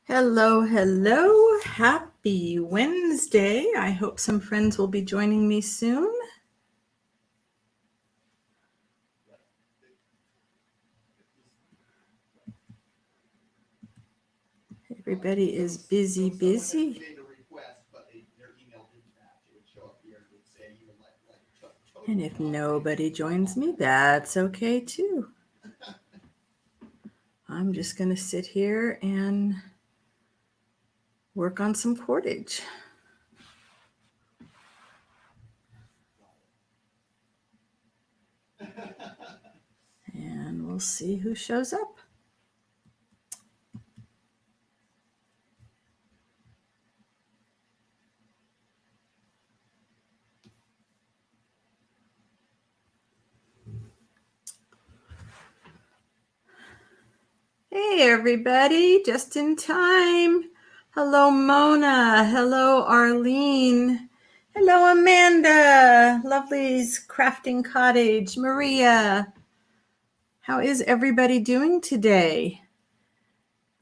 Hello, hello. Happy Wednesday. I hope some friends will be joining me soon. Everybody is busy. And if nobody joins me, that's okay too. I'm just going to sit here and work on some cordage. And we'll see who shows up. Hey, everybody, just in time. Hello, Mona. Hello, Arlene. Hello, Amanda. Lovely's Crafting Cottage. Maria. How is everybody doing today?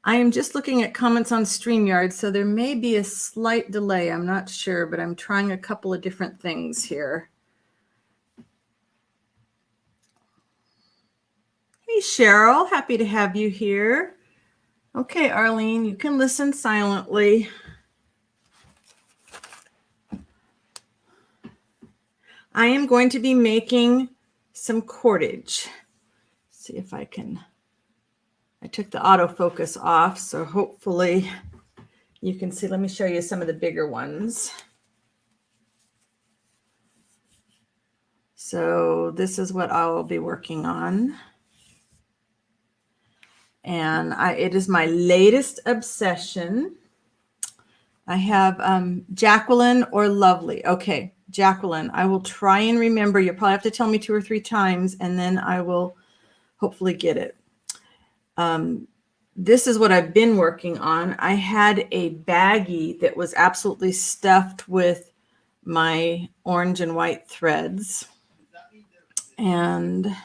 I am just looking at comments on StreamYard, so there may be a slight delay. I'm not sure, but I'm trying a couple of different things here. Hey, Cheryl. Happy to have you here. Okay, Arlene, you can listen silently. I am going to be making some cordage. See if I can. I took the autofocus off, so hopefully you can see. Let me show you some of the bigger ones. So this is what I will be working on. And it is my latest obsession. I have Jacqueline or Lovely. Okay, Jacqueline, I will try and remember. You'll probably have to tell me 2 or 3 times, and then I will hopefully get it. This is what I've been working on. I had a baggie that was absolutely stuffed with my orange and white threads. And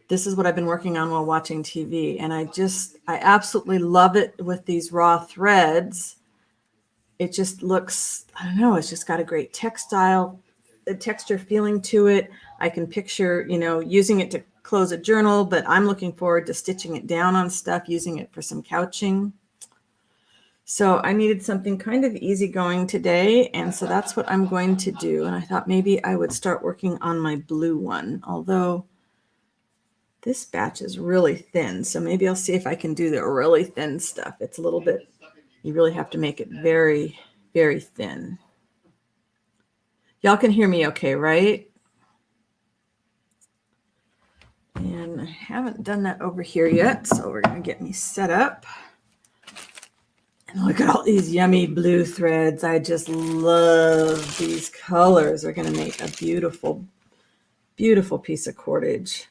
this is what I've been working on while watching TV. And I absolutely love it with these raw threads. It just looks, I don't know, it's just got a great texture feeling to it. I can picture, using it to close a journal, but I'm looking forward to stitching it down on stuff, using it for some couching. So I needed something kind of easygoing today, and so that's what I'm going to do. And I thought maybe I would start working on my blue one, although this batch is really thin, so maybe I'll see if I can do the really thin stuff. It's a little bit, you really have to make it very, very thin. Y'all can hear me okay, right? And I haven't done that over here yet, so we're going to get me set up. And look at all these yummy blue threads. I just love these colors. They're going to make a beautiful, beautiful piece of cordage.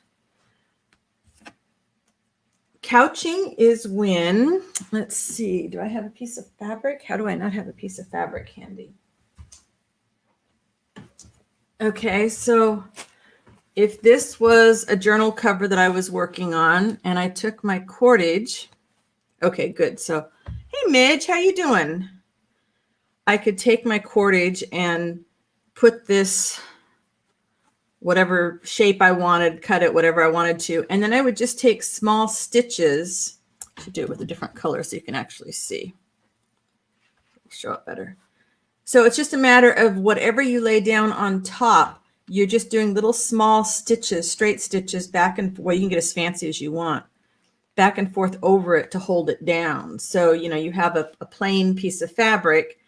Couching is when, let's see, do I have a piece of fabric? How do I not have a piece of fabric handy? Okay, so if this was a journal cover that I was working on and I took my cordage, okay, good. So, hey, Midge, how you doing? I could take my cordage and put this, whatever shape I wanted, cut it, whatever I wanted to. And then I would just take small stitches. I should do it with a different color so you can actually see. Show up better. So it's just a matter of whatever you lay down on top, you're just doing little small stitches, straight stitches back and forth. Well, you can get as fancy as you want, back and forth over it to hold it down. So, you have a plain piece of fabric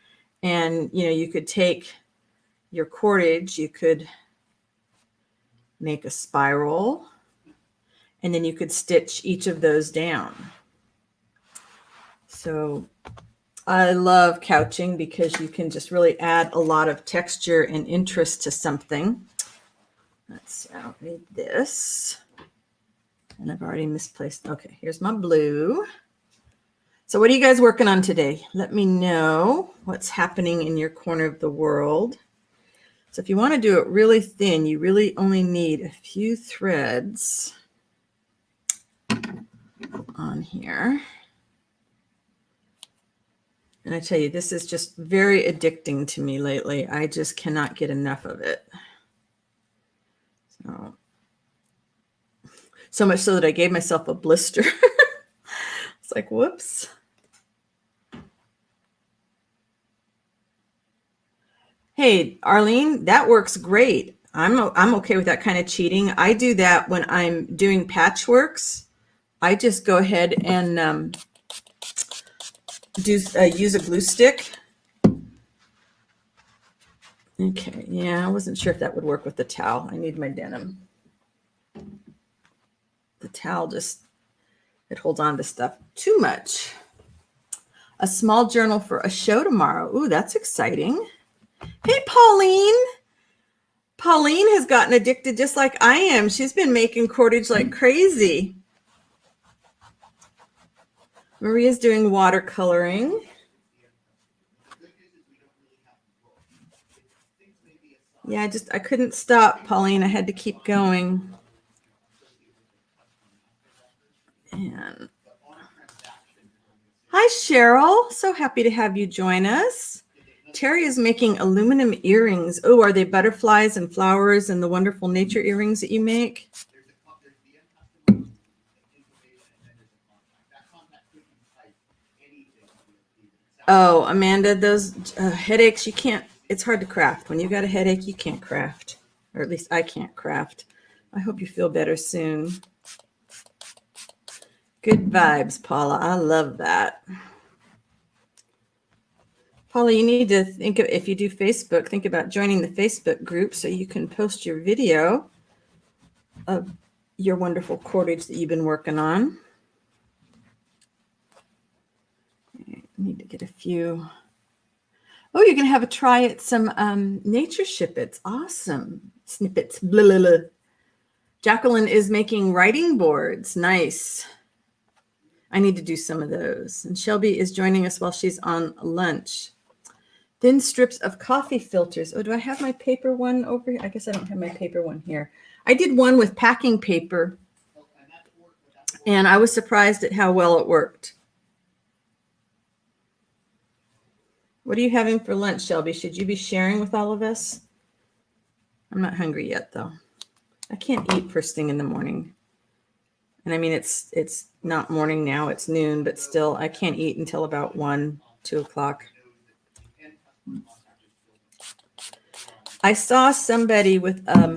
and, you could take your cordage, you could make a spiral, and then you could stitch each of those down. So I love couching because you can just really add a lot of texture and interest to something. Let's see, I don't need this. And I've already misplaced. Okay, here's my blue. So what are you guys working on today? Let me know what's happening in your corner of the world. So if you want to do it really thin, you really only need a few threads on here. And I tell you, this is just very addicting to me lately. I just cannot get enough of it. So much so that I gave myself a blister. It's like, whoops. Hey, Arlene, that works great. I'm okay with that kind of cheating. I do that when I'm doing patchworks. I just go ahead and use a glue stick. Okay, yeah, I wasn't sure if that would work with the towel. I need my denim. The towel it holds on to stuff too much. A small journal for a show tomorrow. Ooh, that's exciting. Hey, Pauline. Pauline has gotten addicted just like I am. She's been making cordage like crazy. Maria's doing watercoloring. Yeah, I couldn't stop, Pauline. I had to keep going. And hi, Cheryl. So happy to have you join us. Terry is making aluminum earrings. Oh, are they butterflies and flowers and the wonderful nature earrings that you make? Oh, Amanda, those headaches, it's hard to craft. When you got a headache, you can't craft. Or at least I can't craft. I hope you feel better soon. Good vibes, Paula. I love that. Paula, you need to think of, if you do Facebook, think about joining the Facebook group so you can post your video of your wonderful cordage that you've been working on. I need to get a few. Oh, you're going to have a try at some nature shippets. Awesome. Snippets. Blah, blah, blah. Jacqueline is making writing boards. Nice. I need to do some of those. And Shelby is joining us while she's on lunch. Thin strips of coffee filters. Oh, do I have my paper one over here? I guess I don't have my paper one here. I did one with packing paper, and I was surprised at how well it worked. What are you having for lunch, Shelby? Should you be sharing with all of us? I'm not hungry yet, though. I can't eat first thing in the morning. And I mean, it's not morning now, it's noon, but still, I can't eat until about 1, 2 o'clock. I saw somebody with, I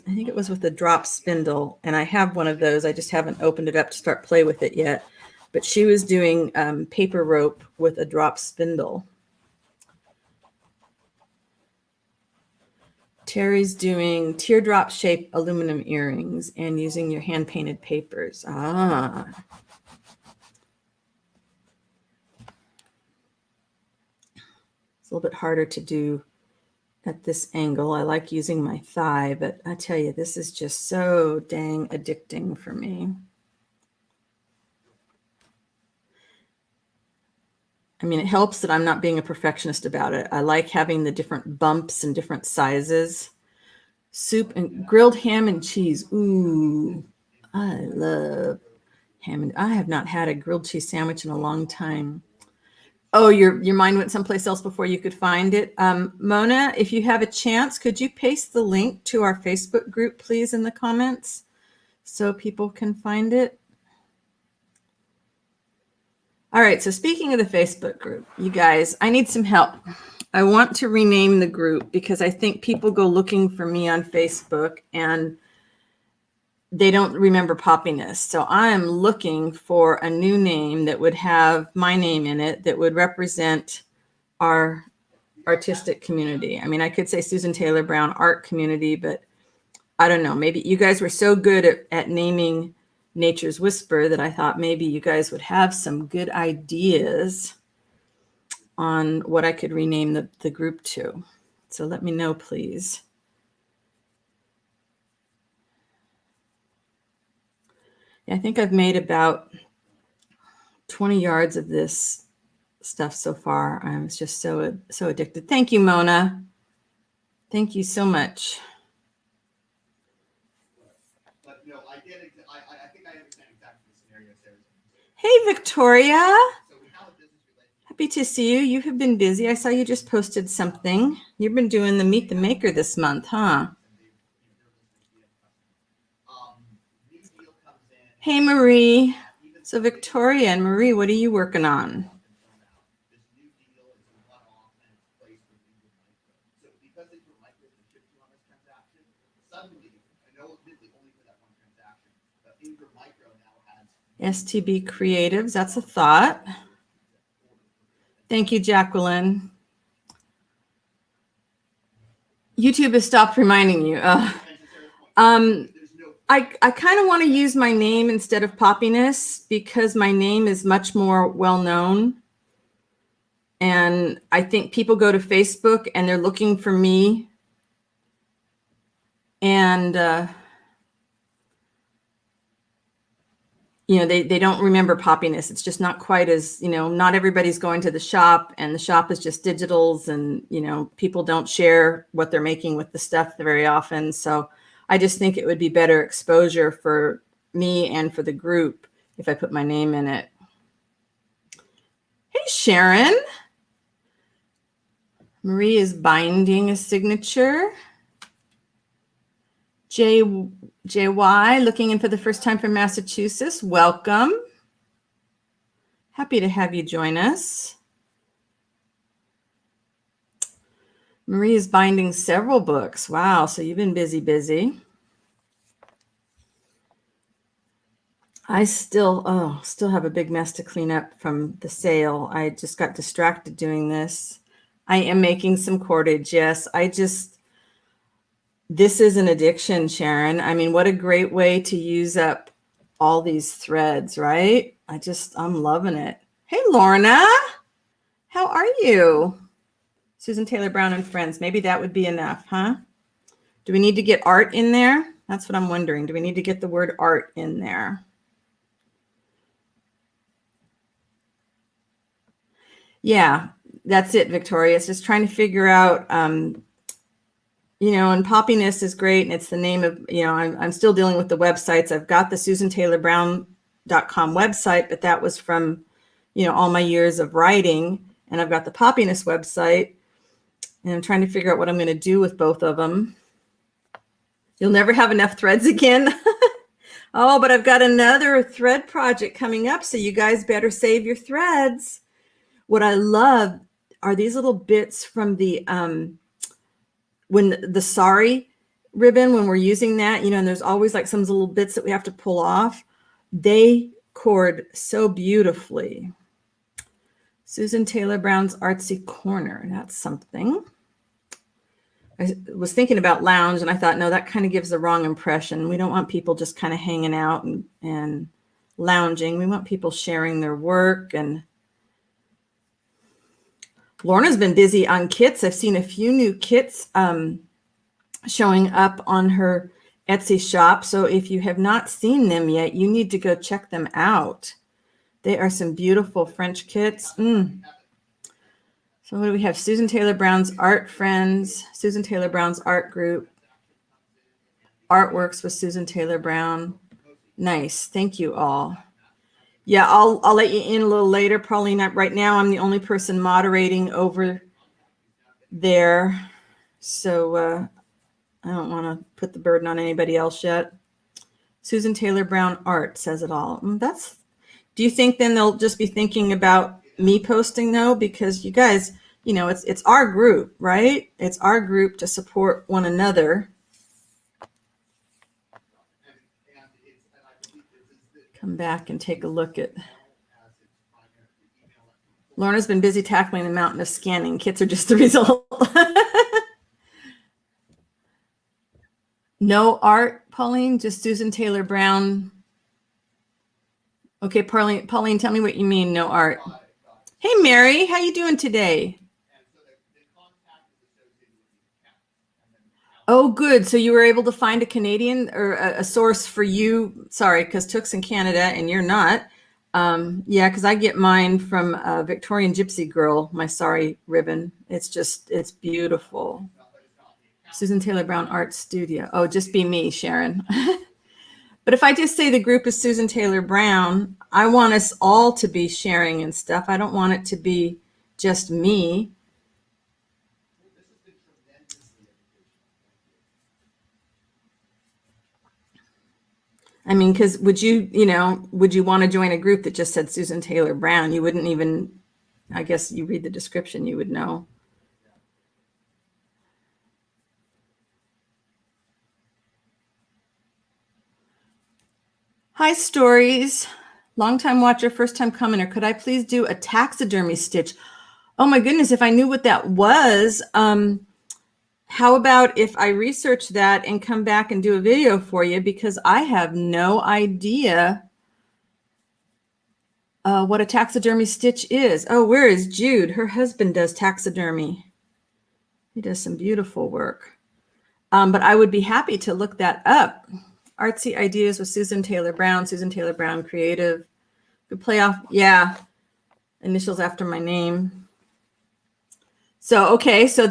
think it was with a drop spindle, and I have one of those. I just haven't opened it up to start play with it yet. But she was doing paper rope with a drop spindle. Terry's doing teardrop shaped aluminum earrings and using your hand painted papers. Ah. It's a little bit harder to do at this angle. I like using my thigh, but I tell you, this is just so dang addicting for me. I mean, it helps that I'm not being a perfectionist about it. I like having the different bumps and different sizes. Soup and grilled ham and cheese. Ooh, I love ham. And I have not had a grilled cheese sandwich in a long time. Oh, your mind went someplace else before you could find it. Mona, if you have a chance, could you paste the link to our Facebook group, please, in the comments so people can find it? All right, so speaking of the Facebook group, you guys, I need some help. I want to rename the group because I think people go looking for me on Facebook and they don't remember Poppiness. So I'm looking for a new name that would have my name in it that would represent our artistic community. I mean, I could say Susan Taylor Brown Art Community, but I don't know. Maybe you guys were so good at naming Nature's Whisper that I thought maybe you guys would have some good ideas on what I could rename the group to. So let me know, please. Yeah, I think I've made about 20 yards of this stuff so far. I'm just so addicted. Thank you, Mona. Thank you so much. No, I think I understand exactly the scenario. Hey, Victoria. Happy to see you. You have been busy. I saw you just posted something. You've been doing the Meet the Maker this month, huh? Hey, Marie. So Victoria and Marie, what are you working on? STB Creatives, that's a thought. Thank you, Jacqueline. YouTube has stopped reminding you. I kind of want to use my name instead of Poppiness because my name is much more well-known. And I think people go to Facebook and they're looking for me. And, they don't remember Poppiness. It's just not quite as, not everybody's going to the shop and the shop is just digitals and, people don't share what they're making with the stuff very often. So I just think it would be better exposure for me and for the group if I put my name in it. Hey, Sharon. Marie is binding a signature. JY, looking in for the first time from Massachusetts. Welcome. Happy to have you join us. Marie is binding several books. Wow, so you've been busy. I still have a big mess to clean up from the sale. I just got distracted doing this. I am making some cordage. Yes, this is an addiction, Sharon. I mean, what a great way to use up all these threads, right? I'm loving it. Hey, Lorna, how are you? Susan Taylor Brown and Friends. Maybe that would be enough, huh? Do we need to get art in there? That's what I'm wondering. Do we need to get the word art in there? Yeah, that's it, Victoria. It's just trying to figure out, and Poppiness is great. And it's the name of, I'm still dealing with the websites. I've got the SusanTaylorBrown.com website, but that was from, all my years of writing. And I've got the Poppiness website. And I'm trying to figure out what I'm going to do with both of them. You'll never have enough threads again. Oh, but I've got another thread project coming up. So you guys better save your threads. What I love are these little bits from the, when the sari ribbon, when we're using that, and there's always like some little bits that we have to pull off. They cord so beautifully. Susan Taylor Brown's Artsy Corner. That's something. I was thinking about lounge and I thought, no, that kind of gives the wrong impression. We don't want people just kind of hanging out and lounging. We want people sharing their work. And Lorna's been busy on kits. I've seen a few new kits showing up on her Etsy shop. So if you have not seen them yet, you need to go check them out. They are some beautiful French kits. So what do we have? Susan Taylor Brown's Art Friends, Susan Taylor Brown's Art Group, Artworks with Susan Taylor Brown. Nice. Thank you all. Yeah, I'll let you in a little later. Probably not right now. I'm the only person moderating over there. So I don't want to put the burden on anybody else yet. Susan Taylor Brown Art says it all. Do you think then they'll just be thinking about me posting though? Because you guys, it's our group, right? It's our group to support one another. Come back and take a look at. Lorna's been busy tackling the mountain of scanning. Kits are just the result. No art, Pauline, just Susan Taylor Brown. Okay, Pauline, tell me what you mean, no art. Hey, Mary, how you doing today? Oh, good. So you were able to find a Canadian or a source for you. Sorry, because Took's in Canada and you're not. Yeah, because I get mine from Victorian Gypsy Girl, my sari ribbon. It's beautiful. Susan Taylor Brown Art Studio. Oh, just be me, Sharon. But if I just say the group is Susan Taylor Brown, I want us all to be sharing and stuff. I don't want it to be, just me. I mean, because would you want to join a group that just said Susan Taylor Brown? You wouldn't even, I guess you read the description, you would know. Hi, Stories. Long-time watcher, first-time commenter. Could I please do a taxidermy stitch? Oh my goodness, if I knew what that was, how about if I research that and come back and do a video for you, because I have no idea what a taxidermy stitch is. Oh, where is Jude? Her husband does taxidermy. He does some beautiful work. But I would be happy to look that up. Artsy Ideas with Susan Taylor Brown, Susan Taylor Brown Creative. Good playoff. Yeah. Initials after my name. So, okay. So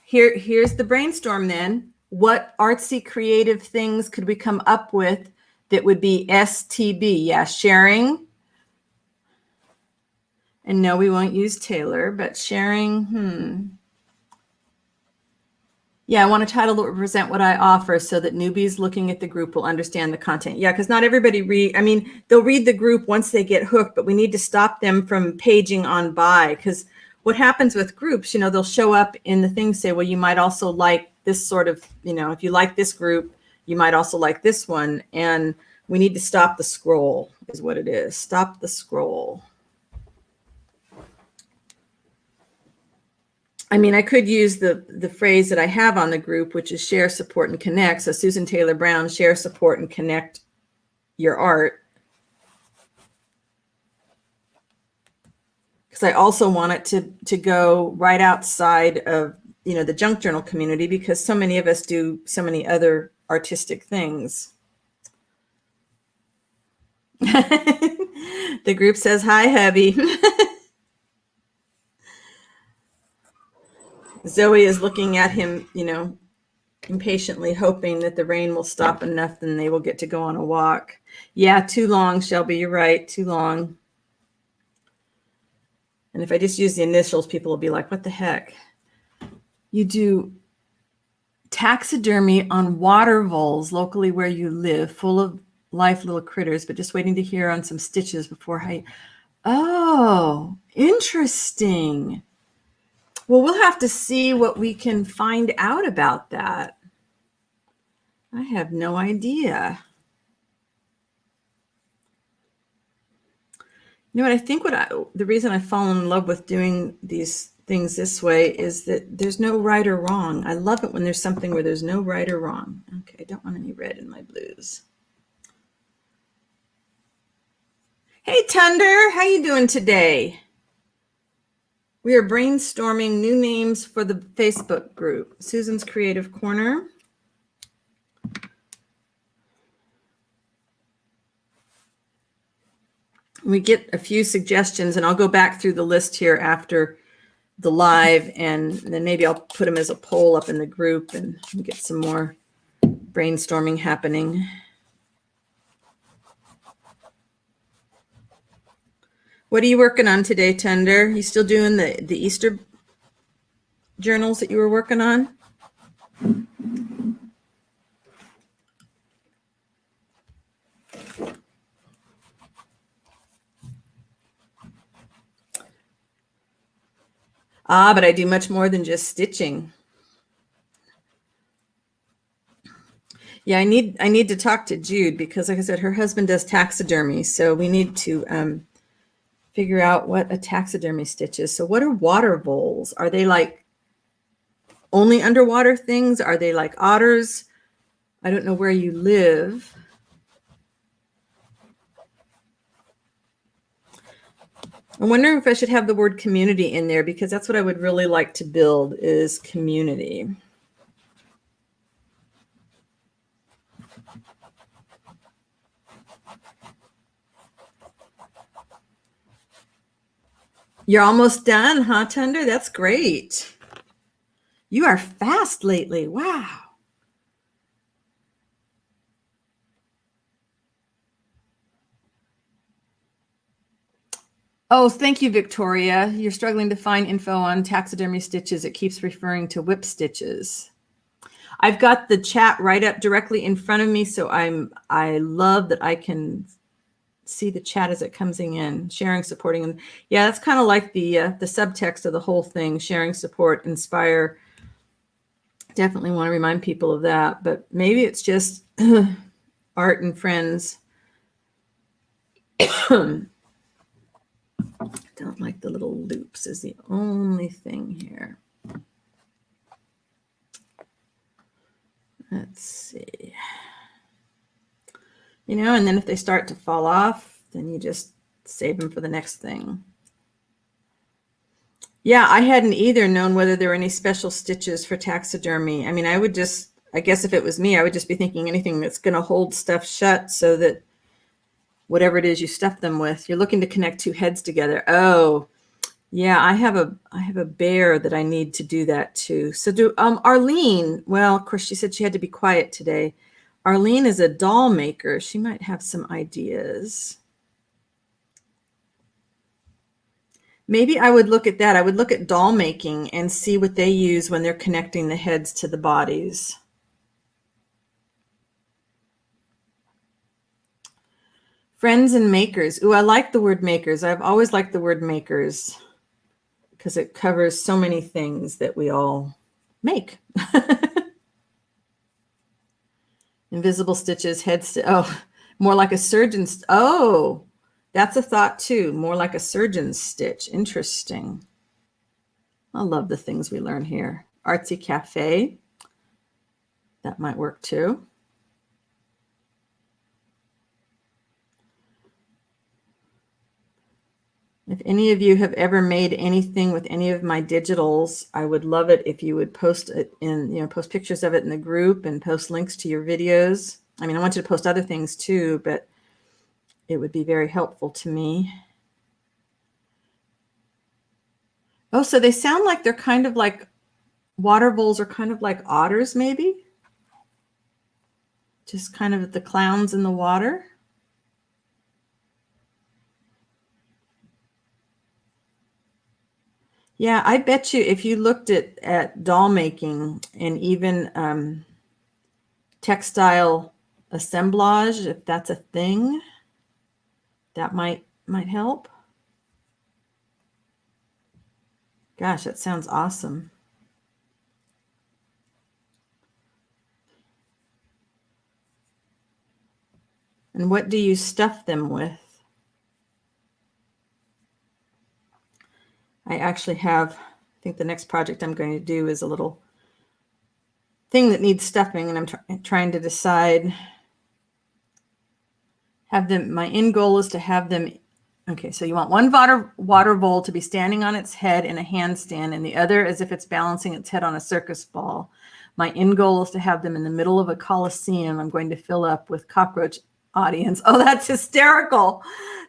here's the brainstorm then. What artsy creative things could we come up with that would be STB? Yeah. Sharing. And no, we won't use Taylor, but sharing. Yeah, I want a title that will represent what I offer so that newbies looking at the group will understand the content. Yeah, because not everybody they'll read the group once they get hooked, but we need to stop them from paging on by, because what happens with groups, they'll show up in the thing, say, well, you might also like this sort of, if you like this group, you might also like this one. And we need to stop the scroll is what it is. Stop the scroll. I mean, I could use the phrase that I have on the group, which is share, support, and connect. So Susan Taylor Brown, share, support, and connect your art. Because I also want it to go right outside of, the junk journal community, because so many of us do so many other artistic things. The group says, hi, hubby. Zoe is looking at him, impatiently hoping that the rain will stop enough, then they will get to go on a walk. Yeah, too long, Shelby. You're right. Too long. And if I just use the initials, people will be like, what the heck? You do taxidermy on water voles locally where you live, full of life little critters, but just waiting to hear on some stitches before I... Oh, interesting. Well, we'll have to see what we can find out about that. I have no idea. You know what? I think the reason I've fallen in love with doing these things this way is that there's no right or wrong. I love it when there's something where there's no right or wrong. Okay, I don't want any red in my blues. Hey, Tunder, how you doing today? We are brainstorming new names for the Facebook group, Susan's Creative Corner. We get a few suggestions, and I'll go back through the list here after the live, and then maybe I'll put them as a poll up in the group and get some more brainstorming happening. What are you working on today, Tender? You still doing the Easter journals that you were working on? But I do much more than just stitching. Yeah, I need to talk to Jude, because like I said, her husband does taxidermy. So we need to figure out what a taxidermy stitch is. So what are water voles? Are they like only underwater things? Are they like otters? I don't know where you live. I'm wondering if I should have the word community in there, because that's what I would really like to build, is community. You're almost done, huh, Tender? That's great. You are fast lately. Wow. Oh, thank you, Victoria. You're struggling to find info on taxidermy stitches. It keeps referring to whip stitches. I've got the chat right up directly in front of me, so I love that I can see the chat as it comes in. Sharing, supporting, and yeah, that's kind of like the subtext of the whole thing. Sharing, support, inspire. Definitely want to remind people of that, but maybe it's just art and friends. Don't like the little loops is the only thing here. Let's see. You know, and then if they start to fall off, then you just save them for the next thing. Yeah, I hadn't either known whether there were any special stitches for taxidermy. I mean, I guess if it was me, I would just be thinking anything that's going to hold stuff shut so that whatever it is you stuff them with, you're looking to connect two heads together. Oh, yeah, I have a bear that I need to do that too. So Arlene, well, of course she said she had to be quiet today. Arlene is a doll maker. She might have some ideas. Maybe I would look at that. I would look at doll making and see what they use when they're connecting the heads to the bodies. Friends and makers. Ooh, I like the word makers. I've always liked the word makers because it covers so many things that we all make. Invisible stitches, oh, more like a surgeon's. Oh, that's a thought too. More like a surgeon's stitch. Interesting. I love the things we learn here. Artsy cafe. That might work too. If any of you have ever made anything with any of my digitals, I would love it if you would post it post pictures of it in the group and post links to your videos. I mean, I want you to post other things too, but it would be very helpful to me. Oh, so they sound like they're kind of like water voles are kind of like otters, maybe? Just kind of the clowns in the water. Yeah, I bet you if you looked at doll making and even textile assemblage, if that's a thing, that might help. Gosh, that sounds awesome. And what do you stuff them with? I actually have, I think the next project I'm going to do is a little thing that needs stuffing, and I'm trying to decide. My end goal is to have them. Okay, so you want one water bowl to be standing on its head in a handstand, and the other as if it's balancing its head on a circus ball. My end goal is to have them in the middle of a coliseum. I'm going to fill up with cockroach audience. Oh, that's hysterical.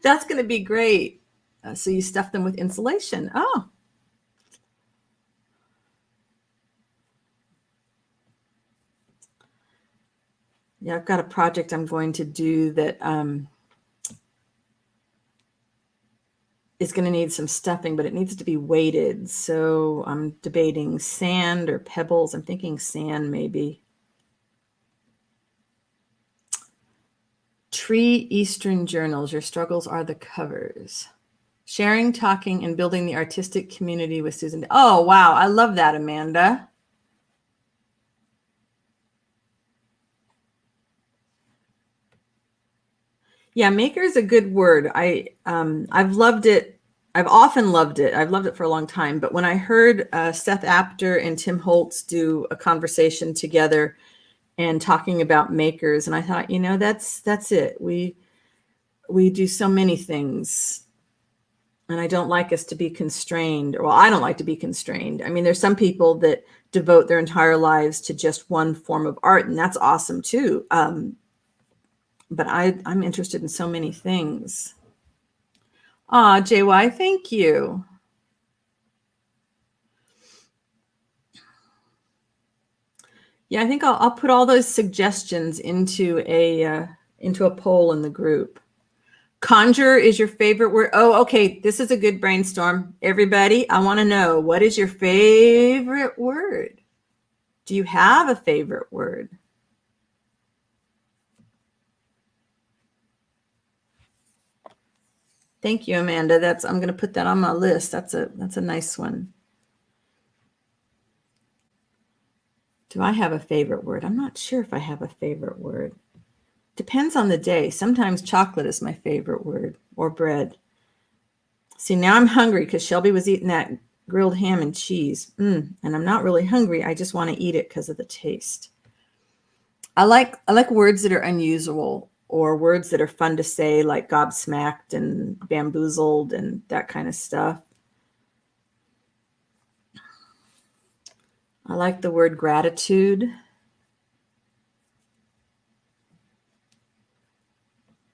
That's going to be great. So you stuff them with insulation. Oh. Yeah, I've got a project I'm going to do that is going to need some stuffing, but it needs to be weighted. So I'm debating sand or pebbles. I'm thinking sand maybe. Tree Eastern Journals. Your struggles are the covers. Sharing, talking, and building the artistic community with Susan. Oh, wow. I love that, Amanda. Yeah, maker is a good word. I've loved it. I've often loved it. I've loved it for a long time. But when I heard Seth Apter and Tim Holtz do a conversation together and talking about makers, and I thought, that's it. We do so many things. And I don't like us to be constrained. Well, I don't like to be constrained. I mean, there's some people that devote their entire lives to just one form of art, and that's awesome too. But I'm interested in so many things. Ah, JY, thank you. Yeah, I think I'll put all those suggestions into a poll in the group. Conjure is your favorite word. Oh, okay. This is a good brainstorm. Everybody, I want to know, what is your favorite word? Do you have a favorite word? Thank you, Amanda. I'm going to put that on my list. That's a nice one. Do I have a favorite word? I'm not sure if I have a favorite word. Depends on the day. Sometimes chocolate is my favorite word, or bread. See, now I'm hungry because Shelby was eating that grilled ham and cheese. And I'm not really hungry. I just want to eat it because of the taste. I like words that are unusual, or words that are fun to say, like gobsmacked and bamboozled and that kind of stuff. I like the word gratitude.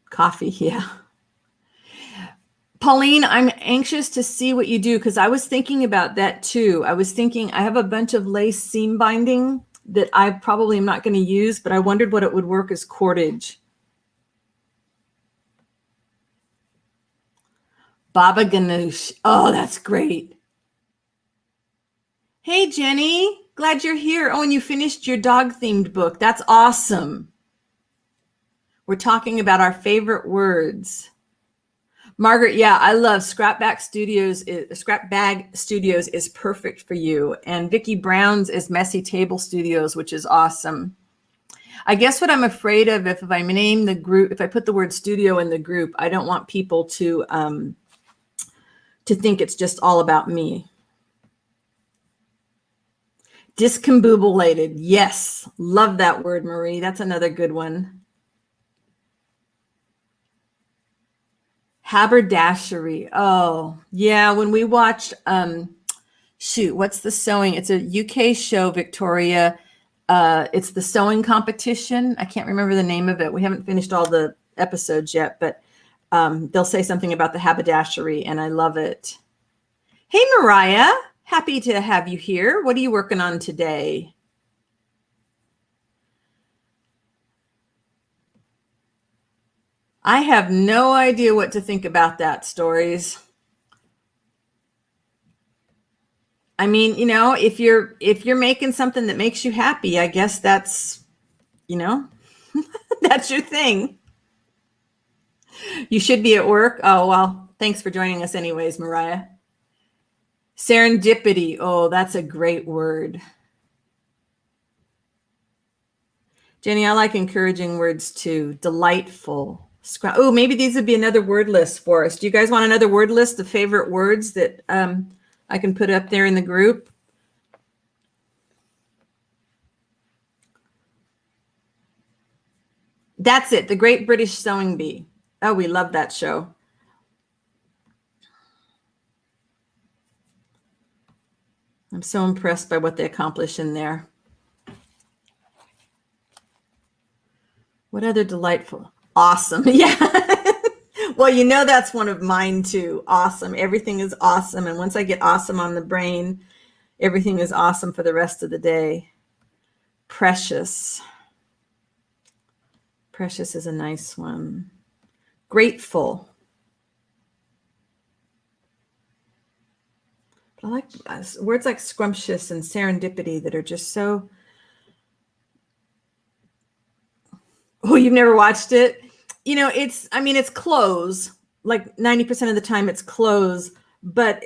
Coffee, yeah. Pauline, I'm anxious to see what you do, because I was thinking about that too. I was thinking I have a bunch of lace seam binding that I probably am not going to use, but I wondered what it would work as cordage. Baba Ganoush. Oh, that's great. Hey, Jenny. Glad you're here. Oh, and you finished your dog-themed book. That's awesome. We're talking about our favorite words. Margaret, yeah, I love Scrapbag Studios is perfect for you. And Vicki Brown's is Messy Table Studios, which is awesome. I guess what I'm afraid of, if I name the group, if I put the word studio in the group, I don't want people to think it's just all about me. Discombobulated. Yes. Love that word, Marie. That's another good one. Haberdashery. Oh, yeah. When we watched, what's the sewing? It's a UK show, Victoria. It's the sewing competition. I can't remember the name of it. We haven't finished all the episodes yet, but they'll say something about the haberdashery, and I love it. Hey, Mariah. Happy to have you here. What are you working on today? I have no idea what to think about that, Stories. I mean, if you're making something that makes you happy, I guess that's, that's your thing. You should be at work. Oh, well, thanks for joining us anyways, Mariah. Serendipity. Oh, that's a great word. Jenny, I like encouraging words too. Delightful. Oh, maybe these would be another word list for us. Do you guys want another word list of favorite words that I can put up there in the group? That's it. The Great British Sewing Bee. Oh, we love that show. I'm so impressed by what they accomplish in there. What other delightful? Awesome. Yeah. Well, that's one of mine too. Awesome. Everything is awesome. And once I get awesome on the brain, everything is awesome for the rest of the day. Precious. Precious is a nice one. Grateful. But I like words like scrumptious and serendipity that are just so. Oh, you've never watched it? It's clothes. Like 90% of the time it's clothes, but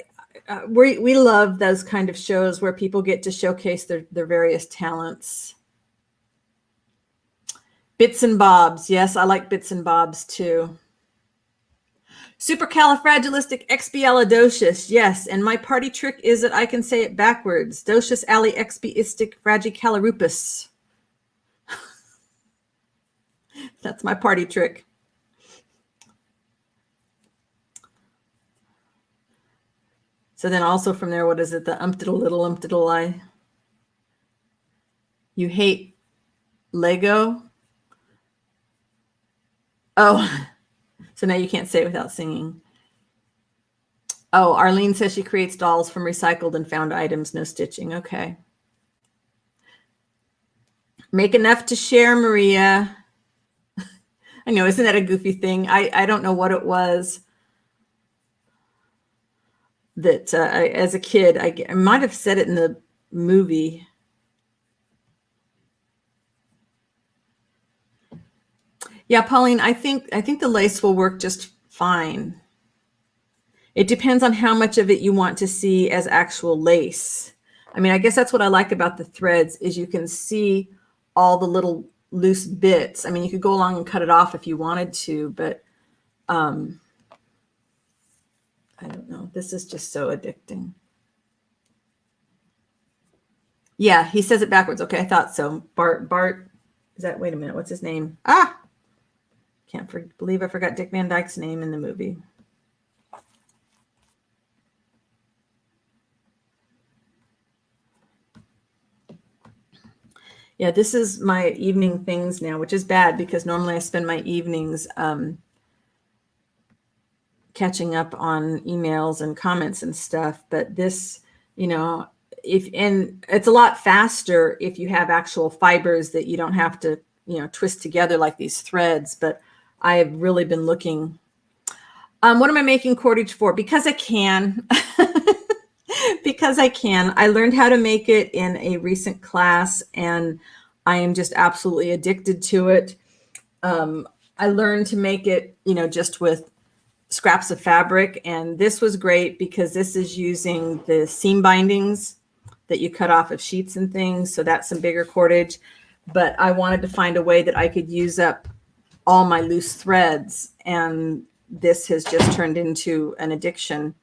we love those kind of shows where people get to showcase their various talents. Bits and bobs. Yes, I like bits and bobs too. Supercalifragilisticexpialidocious. Yes, and my party trick is that I can say it backwards. Docious ali expiistic fragicalorupus. That's my party trick. So then also from there, what is it? The umptiddle I. You hate Lego? Oh, so now you can't say it without singing. Oh, Arlene says she creates dolls from recycled and found items, no stitching. Okay. Make enough to share, Maria. I know, isn't that a goofy thing? I don't know what it was that as a kid, I might have said it in the movie. Yeah, Pauline, I think the lace will work just fine. It depends on how much of it you want to see as actual lace. I mean, I guess that's what I like about the threads is you can see all the little loose bits. I mean, you could go along and cut it off if you wanted to, but I don't know. This is just so addicting. Yeah, he says it backwards. Okay, I thought so. Bart, is that, wait a minute, what's his name? Can't believe I forgot Dick Van Dyke's name in the movie. Yeah, this is my evening things now, which is bad because normally I spend my evenings catching up on emails and comments and stuff. But this, and it's a lot faster if you have actual fibers that you don't have to, twist together like these threads. But I have really been looking. What am I making cordage for? Because I can. Because I can. I learned how to make it in a recent class, and I am just absolutely addicted to it. I learned to make it, just with scraps of fabric, and this was great because this is using the seam bindings that you cut off of sheets and things. So that's some bigger cordage, but I wanted to find a way that I could use up all my loose threads, and this has just turned into an addiction.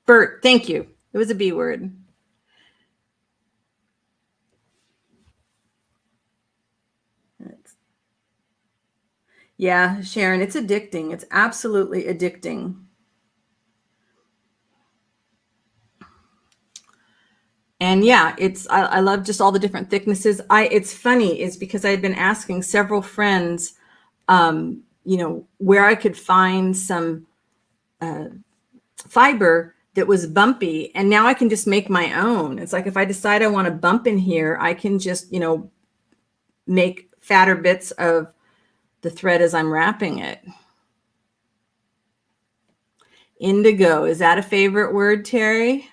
Bert, thank you. It was a B word. Yeah, Sharon, it's addicting. It's absolutely addicting. And yeah, I love just all the different thicknesses. It's funny is because I had been asking several friends, where I could find some fiber that was bumpy, and now I can just make my own. It's like if I decide I want to bump in here, I can just, make fatter bits of the thread as I'm wrapping it. Indigo, is that a favorite word, Terry?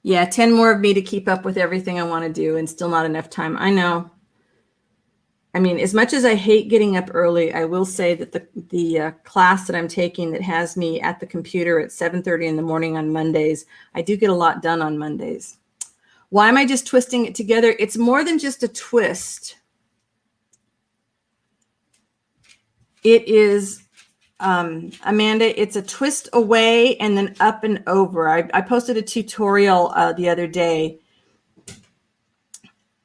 Yeah, 10 more of me to keep up with everything I want to do, and still not enough time. I know. I mean, as much as I hate getting up early, I will say that the class that I'm taking that has me at the computer at 7:30 in the morning on Mondays, I do get a lot done on Mondays. Why am I just twisting it together? It's more than just a twist. It is, Amanda, it's a twist away and then up and over. I posted a tutorial the other day.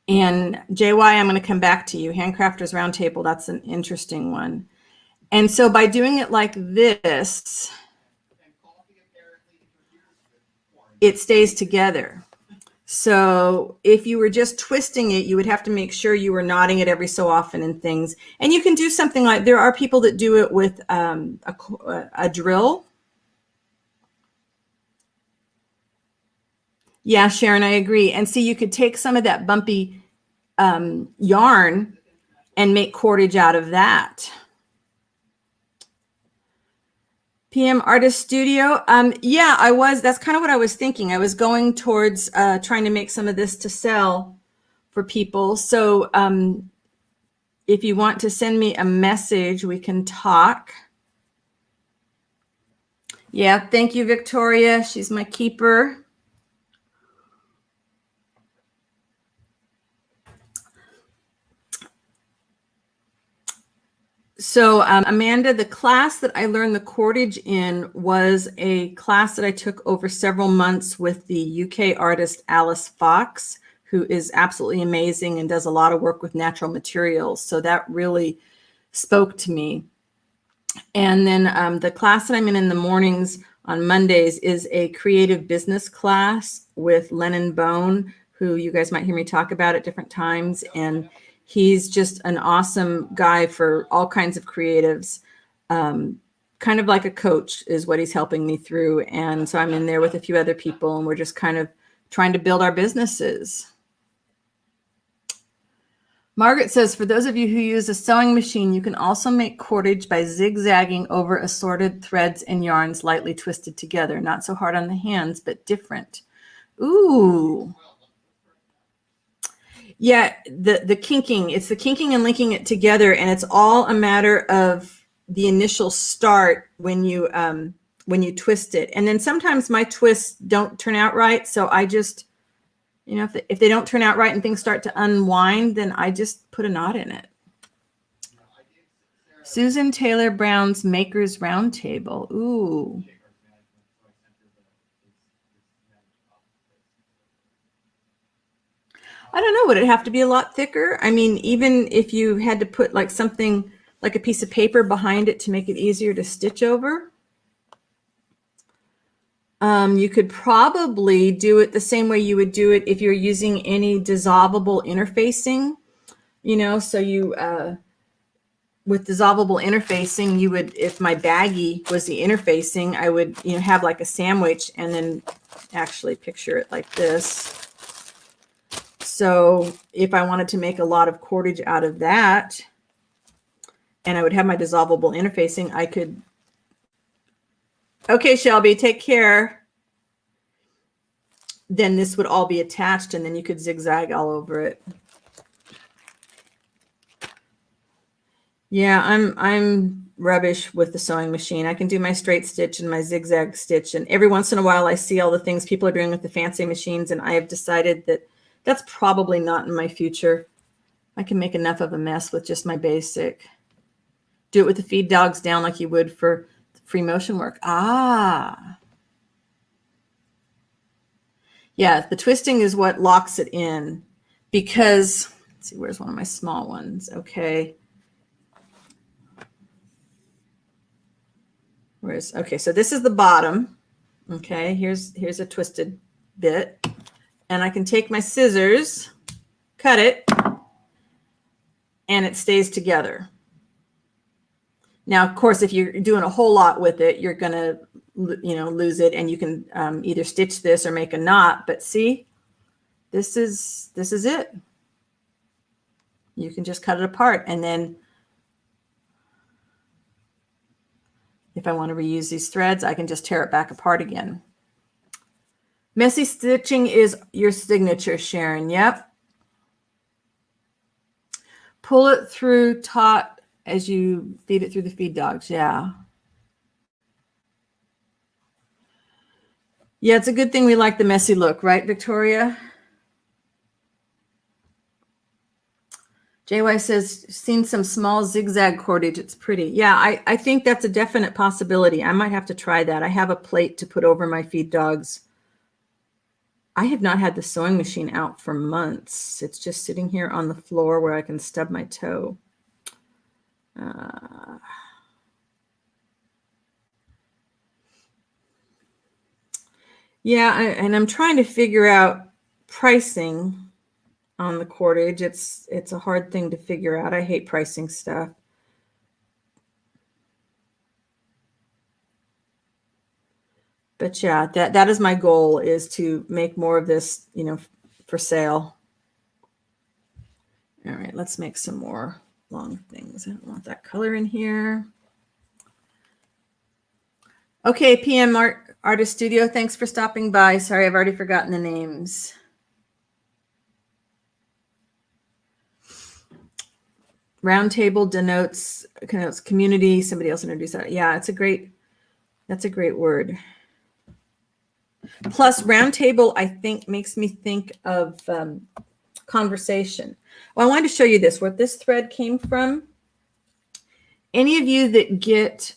And JY, I'm going to come back to you. Handcrafters Roundtable, that's an interesting one. And so by doing it like this, it stays together. So if you were just twisting it, you would have to make sure you were knotting it every so often and things. And you can do something like, there are people that do it with a drill. Yeah, Sharon, I agree. And see, you could take some of that bumpy yarn and make cordage out of that. PM Artist Studio. Yeah, that's kind of what I was thinking. I was going towards trying to make some of this to sell for people. So if you want to send me a message, we can talk. Yeah, thank you, Victoria. She's my keeper. So Amanda, the class that I learned the cordage in was a class that I took over several months with the UK artist Alice Fox, who is absolutely amazing and does a lot of work with natural materials. So that really spoke to me. And then the class that I'm in the mornings on Mondays is a creative business class with Lennon Bone, who you guys might hear me talk about at different times. And he's just an awesome guy for all kinds of creatives. Kind of like a coach is what he's helping me through. And so I'm in there with a few other people, and we're just kind of trying to build our businesses. Margaret says, for those of you who use a sewing machine, you can also make cordage by zigzagging over assorted threads and yarns lightly twisted together. Not so hard on the hands, but different. Ooh. Yeah, the kinking. It's the kinking and linking it together, and it's all a matter of the initial start when you twist it. And then sometimes my twists don't turn out right, so I just, you know, if they don't turn out right and things start to unwind, then I just put a knot in it. Susan Taylor Brown's Maker's Roundtable. Ooh. I don't know. Would it have to be a lot thicker? I mean, even if you had to put like something like a piece of paper behind it to make it easier to stitch over, you could probably do it the same way you would do it if you're using any dissolvable interfacing, you know, so you, with dissolvable interfacing, you would, if my baggie was the interfacing, I would, you know, have like a sandwich and then actually picture it like this. So if I wanted to make a lot of cordage out of that, and I would have my dissolvable interfacing, I could, okay, Shelby, take care. Then this would all be attached, and then you could zigzag all over it. Yeah, I'm rubbish with the sewing machine. I can do my straight stitch and my zigzag stitch, and every once in a while I see all the things people are doing with the fancy machines, and I have decided that that's probably not in my future. I can make enough of a mess with just my basic. Do it with the feed dogs down like you would for free motion work. Ah. Yeah, the twisting is what locks it in because, let's see, where's one of my small ones? Okay. Okay, so this is the bottom. Okay, here's a twisted bit. And I can take my scissors, cut it, and it stays together. Now, of course, if you're doing a whole lot with it, you're going to, you know, lose it, and you can either stitch this or make a knot. But see, this is it. You can just cut it apart, and then if I want to reuse these threads, I can just tear it back apart again. Messy stitching is your signature, Sharon. Yep. Pull it through taut as you feed it through the feed dogs. Yeah. Yeah, it's a good thing we like the messy look, right, Victoria? JY says, seen some small zigzag cordage. It's pretty. Yeah, I think that's a definite possibility. I might have to try that. I have a plate to put over my feed dogs. I have not had the sewing machine out for months. It's just sitting here on the floor where I can stub my toe. Yeah, and I'm trying to figure out pricing on the cordage. It's a hard thing to figure out. I hate pricing stuff. But yeah, that is my goal, is to make more of this, you know, for sale. All right, let's make some more long things. I don't want that color in here. Okay, PM Artist Studio, thanks for stopping by. Sorry, I've already forgotten the names. Roundtable connotes community. Somebody else introduced that. Yeah, that's a great word. Plus, roundtable, I think, makes me think of conversation. Well, I wanted to show you this, where this thread came from. Any of you that get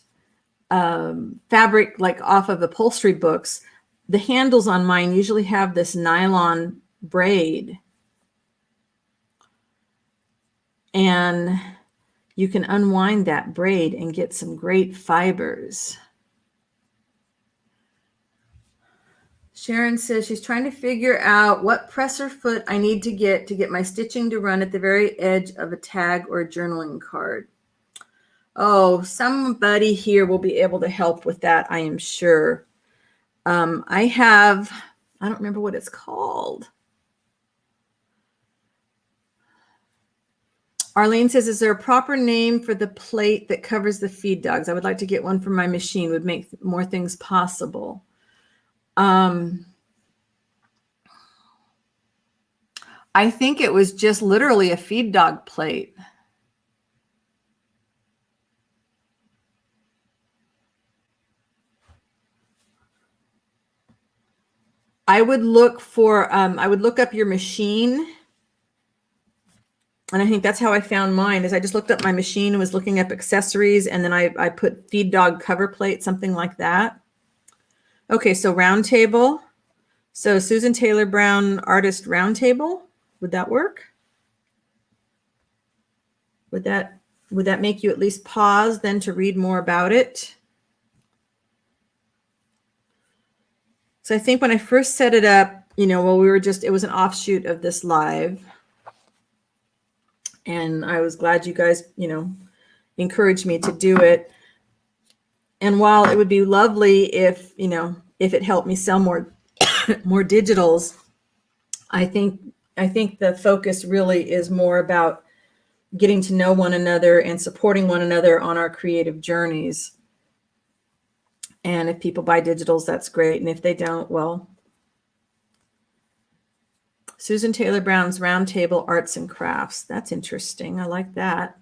fabric like off of upholstery books, the handles on mine usually have this nylon braid. And you can unwind that braid and get some great fibers. Sharon says she's trying to figure out what presser foot I need to get my stitching to run at the very edge of a tag or a journaling card. Oh, somebody here will be able to help with that, I am sure. I have I don't remember what it's called. Arlene says, is there a proper name for the plate that covers the feed dogs? I would like to get one for my machine. Would make more things possible. I think it was just literally a feed dog plate. I would look for, I would look up your machine. And I think that's how I found mine, is I just looked up my machine and was looking up accessories. And then I put feed dog cover plate, something like that. Okay, so round table. So Susan Taylor Brown artist round table. Would that work? Would that make you at least pause then to read more about it? So I think when I first set it up, well, it was an offshoot of this live. And I was glad you guys, encouraged me to do it. And while it would be lovely if it helped me sell more digitals, I think the focus really is more about getting to know one another and supporting one another on our creative journeys. And if people buy digitals, that's great. And if they don't, well, Susan Taylor Brown's Roundtable Arts and Crafts. That's interesting. I like that.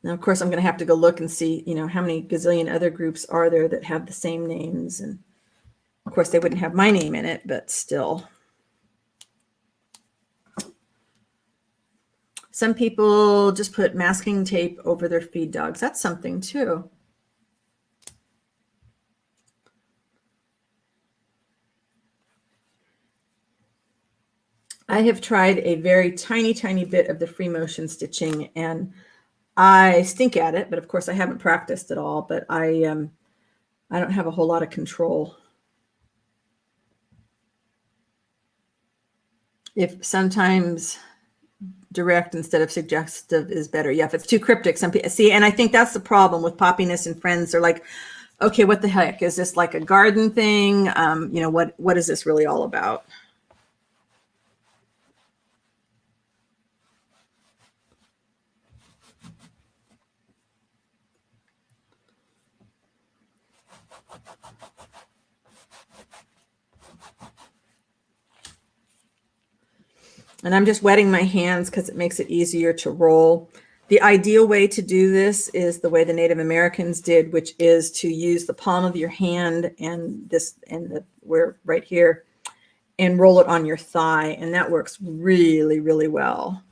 Now, of course, I'm going to have to go look and see, how many gazillion other groups are there that have the same names. And of course, they wouldn't have my name in it, but still. Some people just put masking tape over their feed dogs. That's something too. I have tried a very tiny, tiny bit of the free motion stitching, and I stink at it. But of course, I haven't practiced at all. But I don't have a whole lot of control. If sometimes direct instead of suggestive is better. Yeah, if it's too cryptic, some people see, and I think that's the problem with Poppiness and Friends. They're like, okay, what the heck? Is this like a garden thing? What is this really all about? And I'm just wetting my hands because it makes it easier to roll. The ideal way to do this is the way the Native Americans did, which is to use the palm of your hand and we're right here, and roll it on your thigh. And that works really, really well.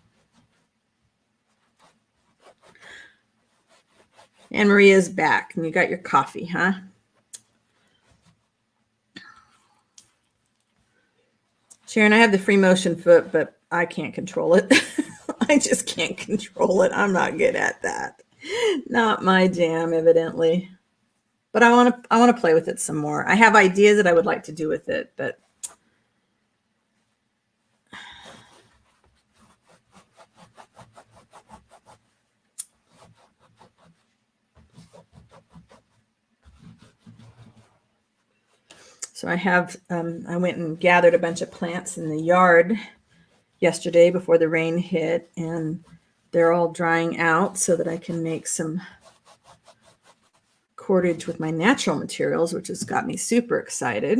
Anne Maria's back, and you got your coffee, huh? Sharon, I have the free motion foot, but I can't control it. I just can't control it. I'm not good at that. Not my jam, evidently. But I want to play with it some more. I have ideas that I would like to do with it, but so I have, I went and gathered a bunch of plants in the yard yesterday before the rain hit, and they're all drying out so that I can make some cordage with my natural materials, which has got me super excited.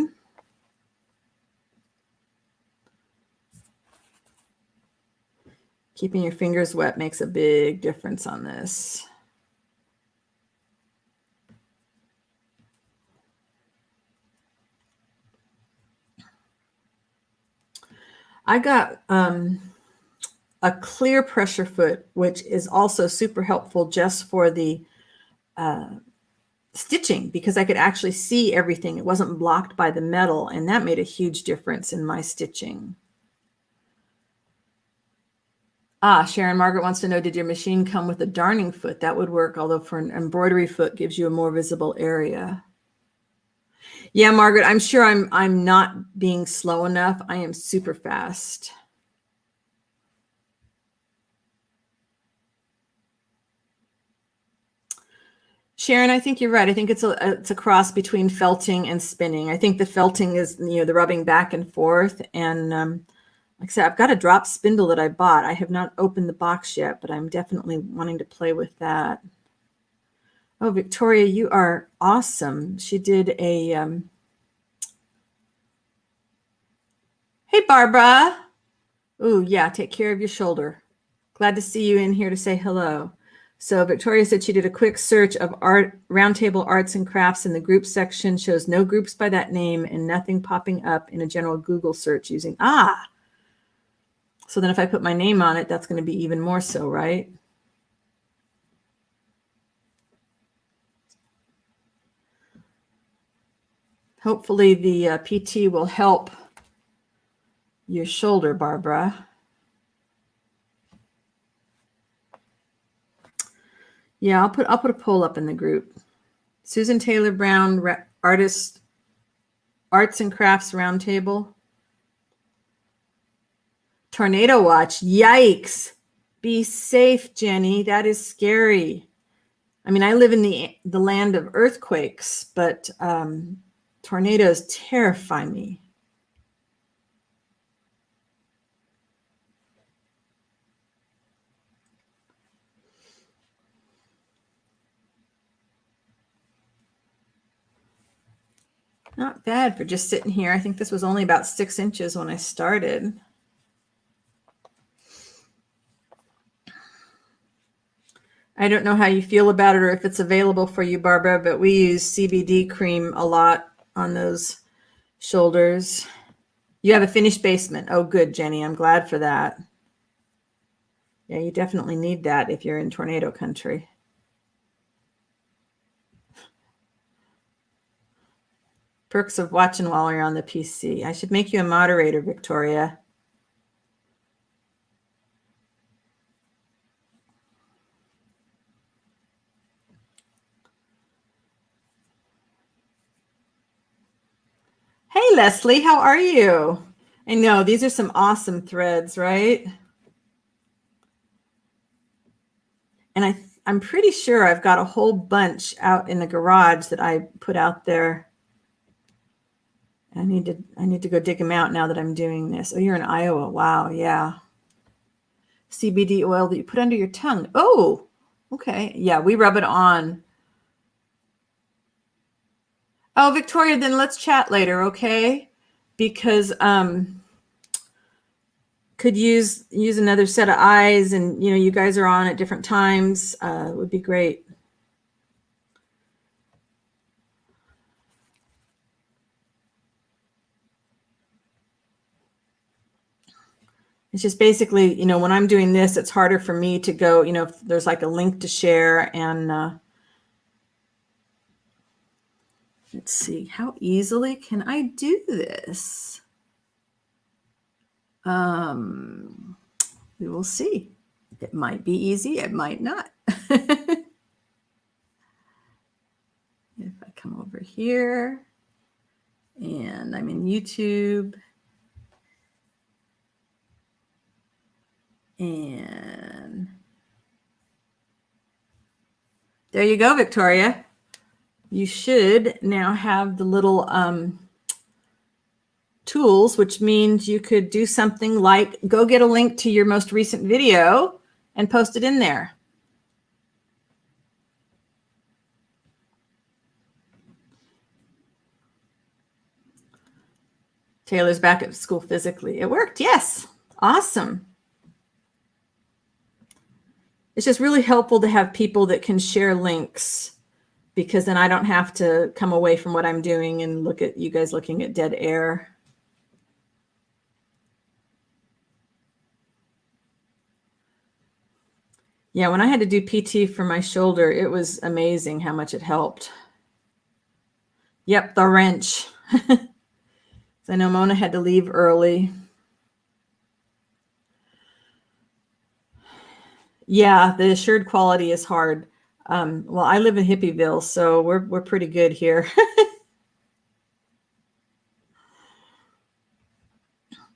Keeping your fingers wet makes a big difference on this. I got a clear pressure foot, which is also super helpful just for the stitching, because I could actually see everything. It wasn't blocked by the metal, and that made a huge difference in my stitching. Sharon Margaret wants to know, did your machine come with a darning foot? That would work, although for an embroidery foot gives you a more visible area. Yeah, Margaret, I'm sure I'm not being slow enough. I am super fast. Sharon, I think you're right. I think it's a cross between felting and spinning. I think the felting is, the rubbing back and forth. And like I said, I've got a drop spindle that I bought. I have not opened the box yet, but I'm definitely wanting to play with that. Oh, Victoria, you are awesome. She did a, hey, Barbara. Oh, yeah, take care of your shoulder. Glad to see you in here to say hello. So Victoria said she did a quick search of art, Roundtable Arts and Crafts in the group section, shows no groups by that name and nothing popping up in a general Google search using, so then if I put my name on it, that's going to be even more so, right? Hopefully the PT will help your shoulder, Barbara. Yeah, I'll put a poll up in the group. Susan Taylor Brown, Arts and Crafts Roundtable. Tornado watch. Yikes. Be safe, Jenny. That is scary. I mean, I live in the land of earthquakes, but tornadoes terrify me. Not bad for just sitting here. I think this was only about 6 inches when I started. I don't know how you feel about it or if it's available for you, Barbara, but we use CBD cream a lot on those shoulders. You have a finished basement. Oh, good, Jenny. I'm glad for that. Yeah, you definitely need that if you're in tornado country. Perks of watching while you're on the PC. I should make you a moderator, Victoria. Hey, Leslie, how are you? I know these are some awesome threads, right? And I'm pretty sure I've got a whole bunch out in the garage that I put out there. I need to go dig them out now that I'm doing this. Oh, you're in Iowa. Wow, yeah. CBD oil that you put under your tongue. Oh, okay. Yeah, we rub it on. Oh, Victoria, then let's chat later, okay? Because could use another set of eyes, and you guys are on at different times. It would be great. It's just basically, when I'm doing this, it's harder for me to go, if there's like a link to share. And let's see, how easily can I do this? We will see. It might be easy. It might not. If I come over here and I'm in YouTube. And there you go, Victoria. You should now have the little tools, which means you could do something like go get a link to your most recent video and post it in there. Taylor's back at school physically. It worked. Yes. Awesome. It's just really helpful to have people that can share links, because then I don't have to come away from what I'm doing and look at you guys looking at dead air. Yeah, when I had to do PT for my shoulder, it was amazing how much it helped. Yep, the wrench. I know Mona had to leave early. Yeah, the assured quality is hard. Well, I live in Hippieville, so we're pretty good here.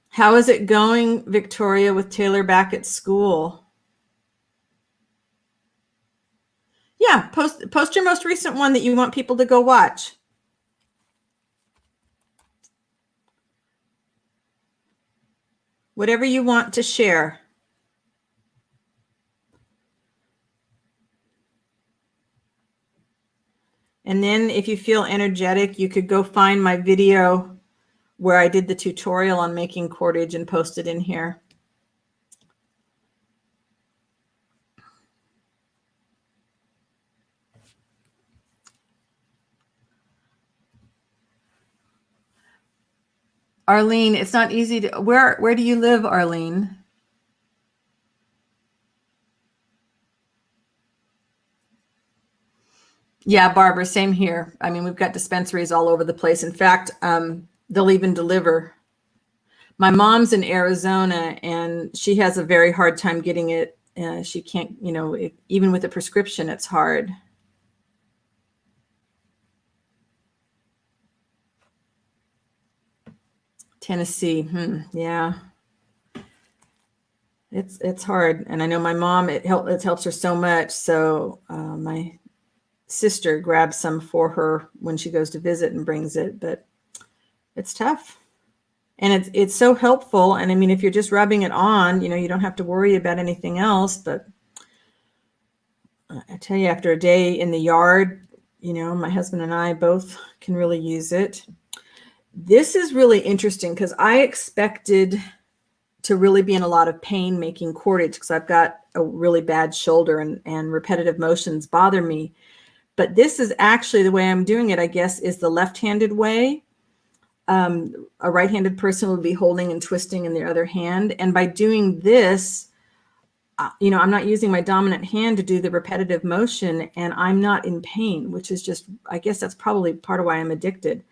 How is it going, Victoria, with Taylor back at school? Yeah, post your most recent one that you want people to go watch. Whatever you want to share. And then if you feel energetic, you could go find my video where I did the tutorial on making cordage and post it in here. Arlene, it's not easy to, where do you live, Arlene? Yeah, Barbara, same here. I mean, we've got dispensaries all over the place. In fact, they'll even deliver. My mom's in Arizona and she has a very hard time getting it. She can't, even with a prescription, it's hard. Tennessee, yeah. It's hard. And I know my mom, it helps her so much. So my sister grabs some for her when she goes to visit and brings it, but it's tough. And it's so helpful. And I mean, if you're just rubbing it on, you don't have to worry about anything else. But I tell you, after a day in the yard, my husband and I both can really use it. This is really interesting because I expected to really be in a lot of pain making cordage because I've got a really bad shoulder and repetitive motions bother me. But this is actually the way I'm doing it, I guess, is the left-handed way. A right-handed person would be holding and twisting in their other hand. And by doing this, I'm not using my dominant hand to do the repetitive motion and I'm not in pain, which is just, I guess that's probably part of why I'm addicted.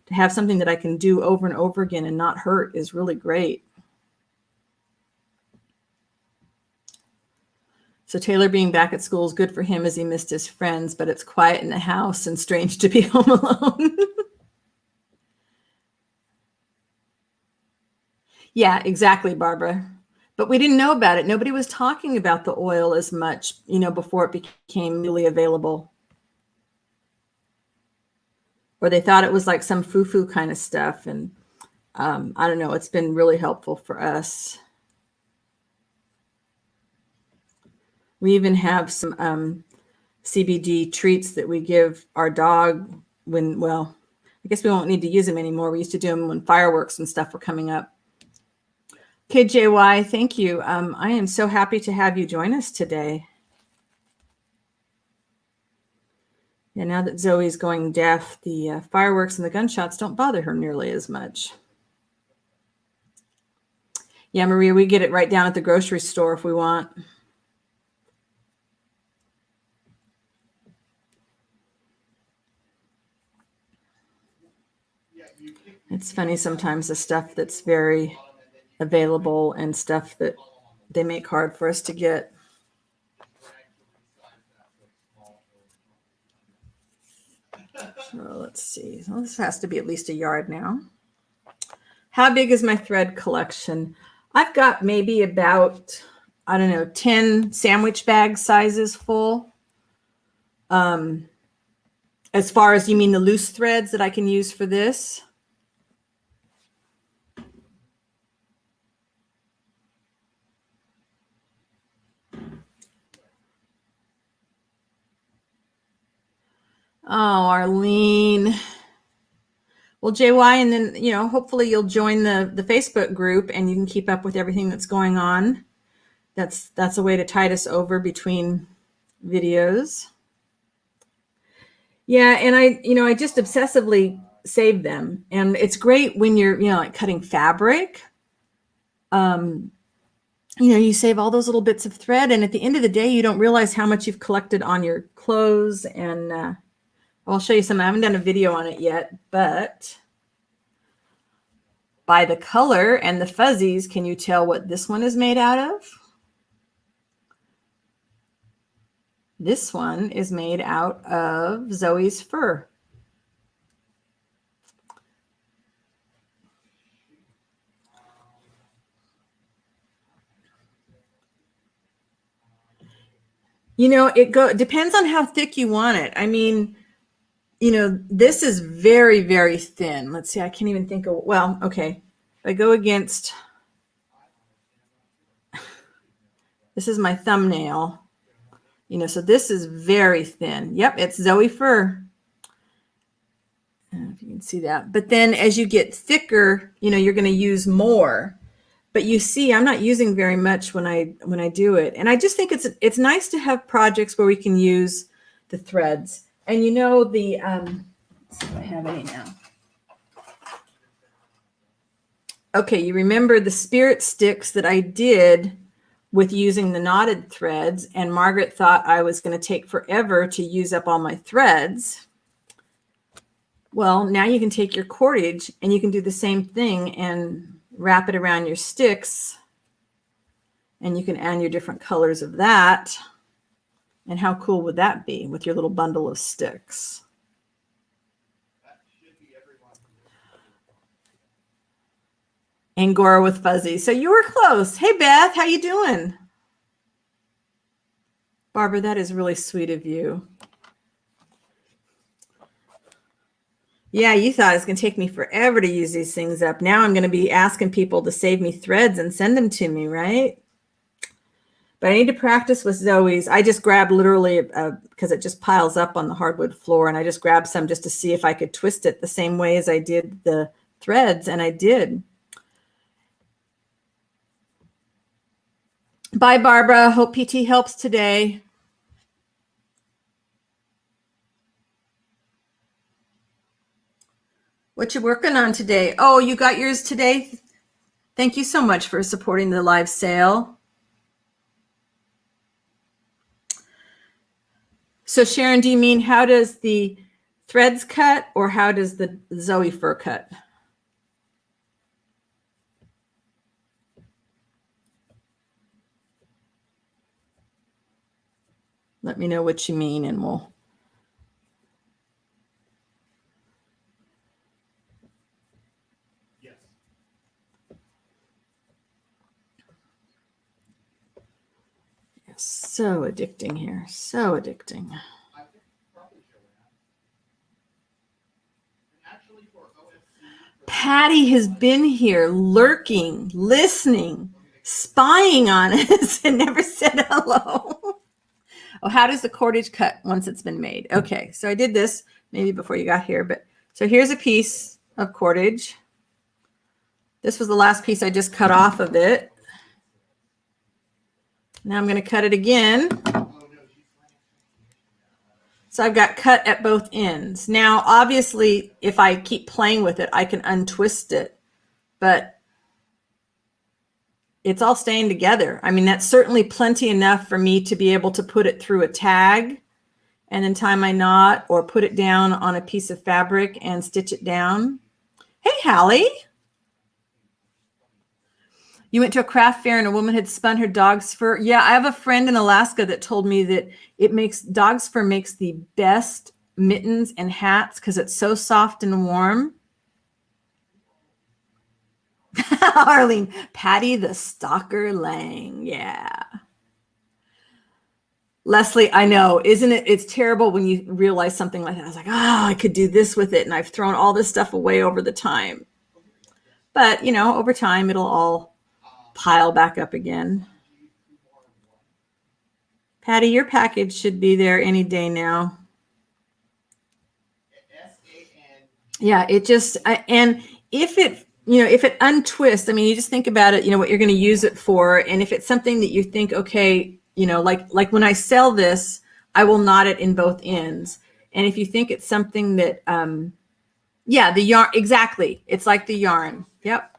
To have something that I can do over and over again and not hurt is really great. So Taylor being back at school is good for him as he missed his friends, but it's quiet in the house and strange to be home alone. Yeah, exactly, Barbara. But we didn't know about it. Nobody was talking about the oil as much, before it became really available. Or they thought it was like some foo-foo kind of stuff. And I don't know, it's been really helpful for us. We even have some CBD treats that we give our dog when, well, I guess we won't need to use them anymore. We used to do them when fireworks and stuff were coming up. KJY, thank you. I am so happy to have you join us today. Yeah, now that Zoe's going deaf, the fireworks and the gunshots don't bother her nearly as much. Yeah, Maria, we get it right down at the grocery store if we want. It's funny sometimes the stuff that's very available and stuff that they make hard for us to get. So let's see. Well, this has to be at least a yard now. How big is my thread collection? I've got maybe about, 10 sandwich bag sizes full. As far as you mean the loose threads that I can use for this? Oh, Arlene. Well, JY, and then, hopefully you'll join the Facebook group and you can keep up with everything that's going on. That's a way to tide us over between videos. Yeah, and I just obsessively save them. And it's great when you're, like cutting fabric. You save all those little bits of thread, and at the end of the day, you don't realize how much you've collected on your clothes. And I'll show you some. I haven't done a video on it yet, but by the color and the fuzzies, can you tell what this one is made out of? This one is made out of Zoe's fur. You know, it depends on how thick you want it. I mean, you know, this is very, very thin. Let's see, I can't even think of, well, okay. If I go against, this is my thumbnail, you know, so this is very thin. Yep, it's Zoe fur. I don't know if you can see that. But then as you get thicker, you know, you're going to use more. But you see, I'm not using very much when I do it. And I just think it's nice to have projects where we can use the threads. And you know, the let's see if I have any now. Okay, you remember the spirit sticks that I did with using the knotted threads, and Margaret thought I was going to take forever to use up all my threads. Well, now you can take your cordage and you can do the same thing and wrap it around your sticks, and you can add your different colors of that. And how cool would that be with your little bundle of sticks? Angora with fuzzy. So you were close. Hey, Beth, how you doing? Barbara, that is really sweet of you. Yeah, you thought it was going to take me forever to use these things up. Now I'm going to be asking people to save me threads and send them to me, right? But I need to practice with Zoe's. I just grabbed literally, because it just piles up on the hardwood floor, and I just grabbed some just to see if I could twist it the same way as I did the threads, and I did. Bye, Barbara. Hope PT helps today. What you working on today? Oh, you got yours today? Thank you so much for supporting the live sale. So Sharon, do you mean how does the threads cut, or how does the Zoe fur cut? Let me know what you mean, and we'll. So addicting here. So addicting. Patty has been here lurking, listening, spying on us, and never said hello. Oh, how does the cordage cut once it's been made? Okay, so I did this maybe before you got here, but so here's a piece of cordage. This was the last piece I just cut off of it. Now I'm going to cut it again. So I've got cut at both ends. Now, obviously, if I keep playing with it, I can untwist it, but it's all staying together. I mean, that's certainly plenty enough for me to be able to put it through a tag and then tie my knot, or put it down on a piece of fabric and stitch it down. Hey, Hallie. You went to a craft fair and a woman had spun her dog's fur. Yeah, I have a friend in Alaska that told me that dog's fur makes the best mittens and hats because it's so soft and warm. Arlene, Patty the Stalker Lang. Yeah. Leslie, I know, isn't it? It's terrible when you realize something like that. I was like, oh, I could do this with it. And I've thrown all this stuff away over the time. But, you know, over time, it'll all pile back up again. Patty, your package should be there any day now. Yeah, it just, and if it, you know, if it untwists, I mean, you just think about it, you know, what you're going to use it for. And if it's something that you think, okay, you know, like when I sell this, I will knot it in both ends. And if you think it's something that, yeah, the yarn, exactly. It's like the yarn. Yep.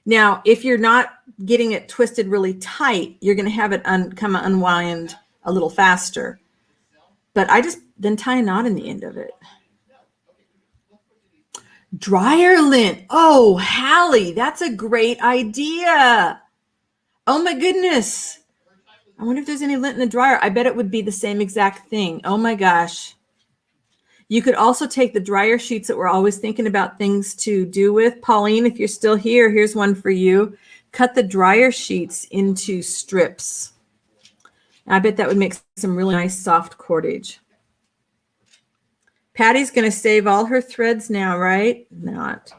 Now, if you're not getting it twisted really tight, you're going to have it come unwind a little faster. But I just then tie a knot in the end of it. Dryer lint. Oh, Hallie, that's a great idea. Oh my goodness. I wonder if there's any lint in the dryer. I bet it would be the same exact thing. Oh my gosh. You could also take the dryer sheets that we're always thinking about things to do with. Pauline, if you're still here, here's one for you. Cut the dryer sheets into strips I bet that would make some really nice soft cordage. Patty's going to save all her threads now, right? Not.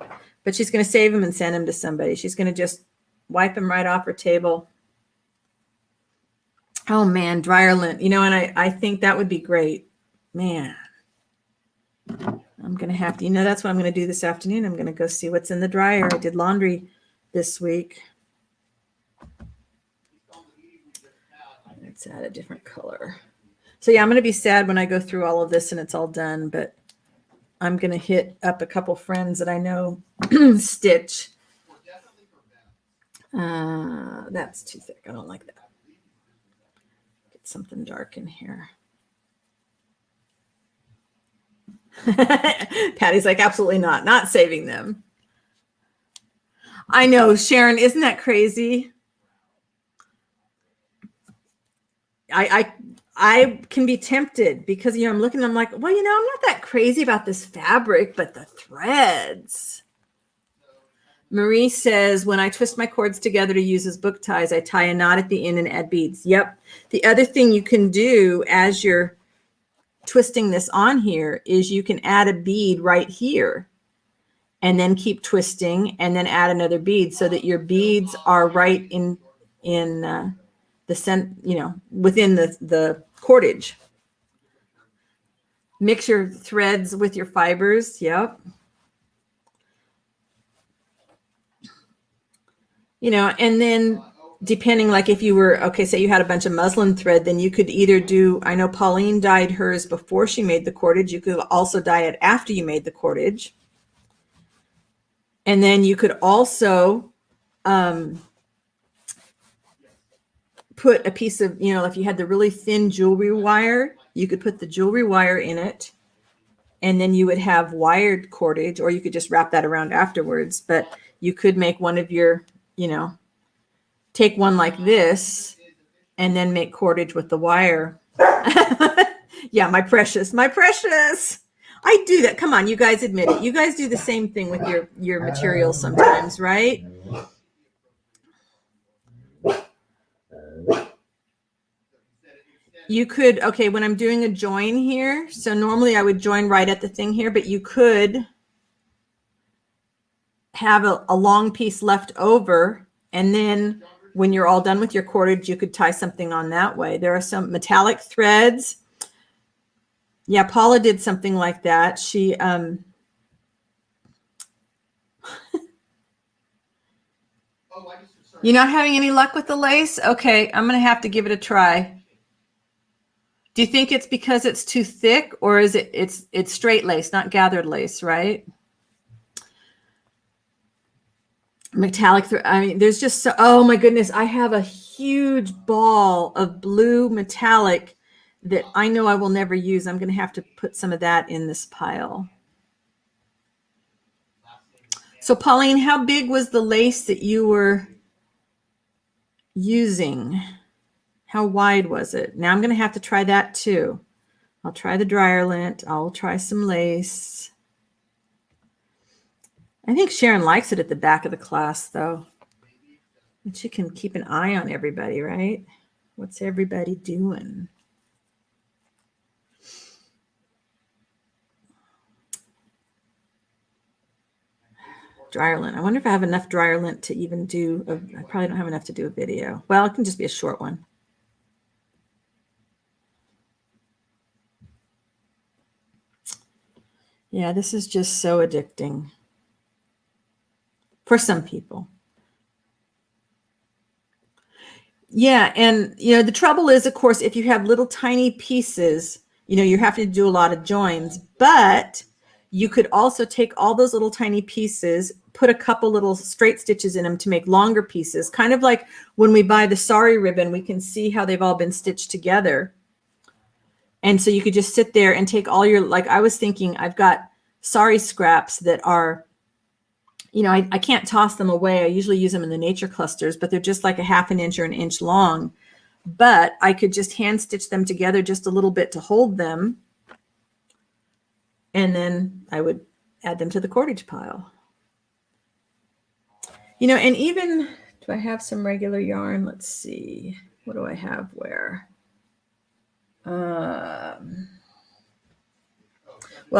But she's going to save them and send them to somebody. She's going to just wipe them right off her table. Oh, man, dryer lint. You know, and I think that would be great. Man, I'm going to have to, that's what I'm going to do this afternoon. I'm going to go see what's in the dryer. I did laundry this week. Let's add a different color. So yeah, I'm going to be sad when I go through all of this and it's all done, but I'm going to hit up a couple friends that I know stitch. That's too thick. I don't like that. Get something dark in here. Patty's like, absolutely not. Not saving them. I know, Sharon, isn't that crazy? I can be tempted because, I'm looking, I'm like, well, I'm not that crazy about this fabric, but the threads. Marie says, when I twist my cords together to use as book ties, I tie a knot at the end and add beads. Yep. The other thing you can do as you're twisting this on here is you can add a bead right here and then keep twisting and then add another bead so that your beads are right in the within the cordage. Mix your threads with your fibers. Yep. And then depending, like if you were, okay, say you had a bunch of muslin thread, then you could either do, I know Pauline dyed hers before she made the cordage. You could also dye it after you made the cordage. And then you could also put a piece of, if you had the really thin jewelry wire, you could put the jewelry wire in it. And then you would have wired cordage, or you could just wrap that around afterwards. But you could make one of your, take one like this and then make cordage with the wire. Yeah, my precious. I do that. Come on, you guys admit it. You guys do the same thing with your materials sometimes, right? You could, okay, when I'm doing a join here, so normally I would join right at the thing here, but you could have a long piece left over, and then when you're all done with your cordage, you could tie something on that way. There are some metallic threads. Yeah, Paula did something like that. She You're not having any luck with the lace? Okay, I'm going to have to give it a try. Do you think it's because it's too thick, or is it's straight lace, not gathered lace, right? Metallic thread. I mean, there's just so, oh my goodness, I have a huge ball of blue metallic that I know I will never use. I'm going to have to put some of that in this pile. So Pauline, how big was the lace that you were using? How wide was it? Now I'm going to have to try that too. I'll try the dryer lint. I'll try some lace. I think Sharon likes it at the back of the class though. And she can keep an eye on everybody, right? What's everybody doing? Dryer lint. I wonder if I have enough dryer lint to even do, I probably don't have enough to do a video. Well, it can just be a short one. Yeah, this is just so addicting for some people. Yeah, and the trouble is, of course, if you have little tiny pieces, you're having to do a lot of joins, but you could also take all those little tiny pieces, put a couple little straight stitches in them to make longer pieces, kind of like when we buy the sari ribbon, we can see how they've all been stitched together. And so you could just sit there and take all your, like I was thinking, I've got sari scraps that are, I can't toss them away. I usually use them in the nature clusters, but they're just like a half an inch or an inch long. But I could just hand stitch them together just a little bit to hold them. And then I would add them to the cordage pile. And even, do I have some regular yarn? Let's see. What do I have where? Well,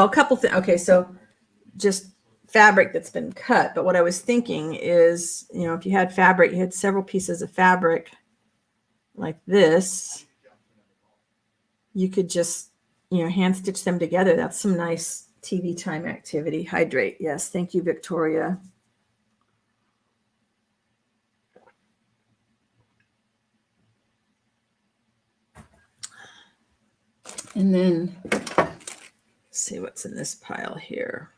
a couple things. Okay, so just fabric that's been cut. But what I was thinking is, you know, if you had fabric, you had several pieces of fabric like this, you could just, you know, hand stitch them together. That's some nice TV time activity. Hydrate. Yes. Thank you, Victoria. And then let's see what's in this pile here.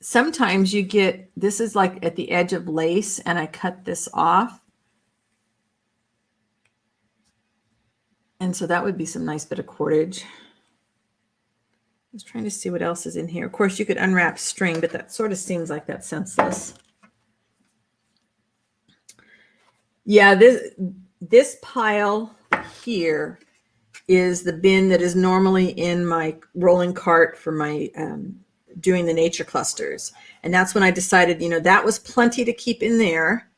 Sometimes you get, this is like at the edge of lace, and I cut this off. And so that would be some nice bit of cordage. I was trying to see what else is in here. Of course, you could unwrap string, but that sort of seems like that's senseless. Yeah, this pile here is the bin that is normally in my rolling cart for my doing the nature clusters. And that's when I decided, you know, that was plenty to keep in there.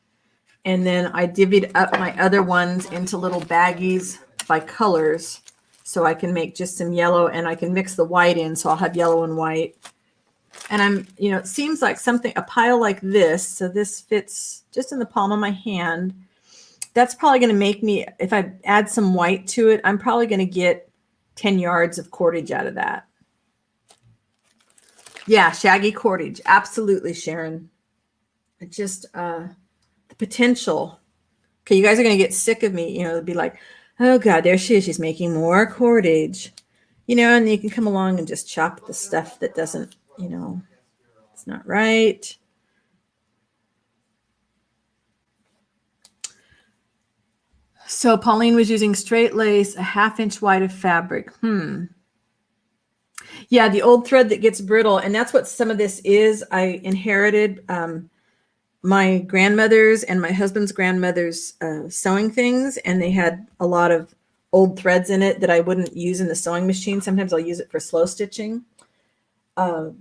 And then I divvied up my other ones into little baggies by colors, so I can make just some yellow, and I can mix the white in, so I'll have yellow and white. And I'm, you know, it seems like something, a pile like this, so this fits just in the palm of my hand. That's probably going to make me, if I add some white to it, I'm probably going to get 10 yards of cordage out of that. Yeah, shaggy cordage. Absolutely, Sharon. It just, the potential. Okay, you guys are going to get sick of me. You know, it'd be like, oh God, there she is. She's making more cordage. You know, and you can come along and just chop the stuff that doesn't, you know, it's not right. So Pauline was using straight lace, a 1/2 inch wide of fabric. Yeah, the old thread that gets brittle. And that's what some of this is. I inherited my grandmother's and my husband's grandmother's sewing things, and they had a lot of old threads in it that I wouldn't use in the sewing machine. Sometimes I'll use it for slow stitching. But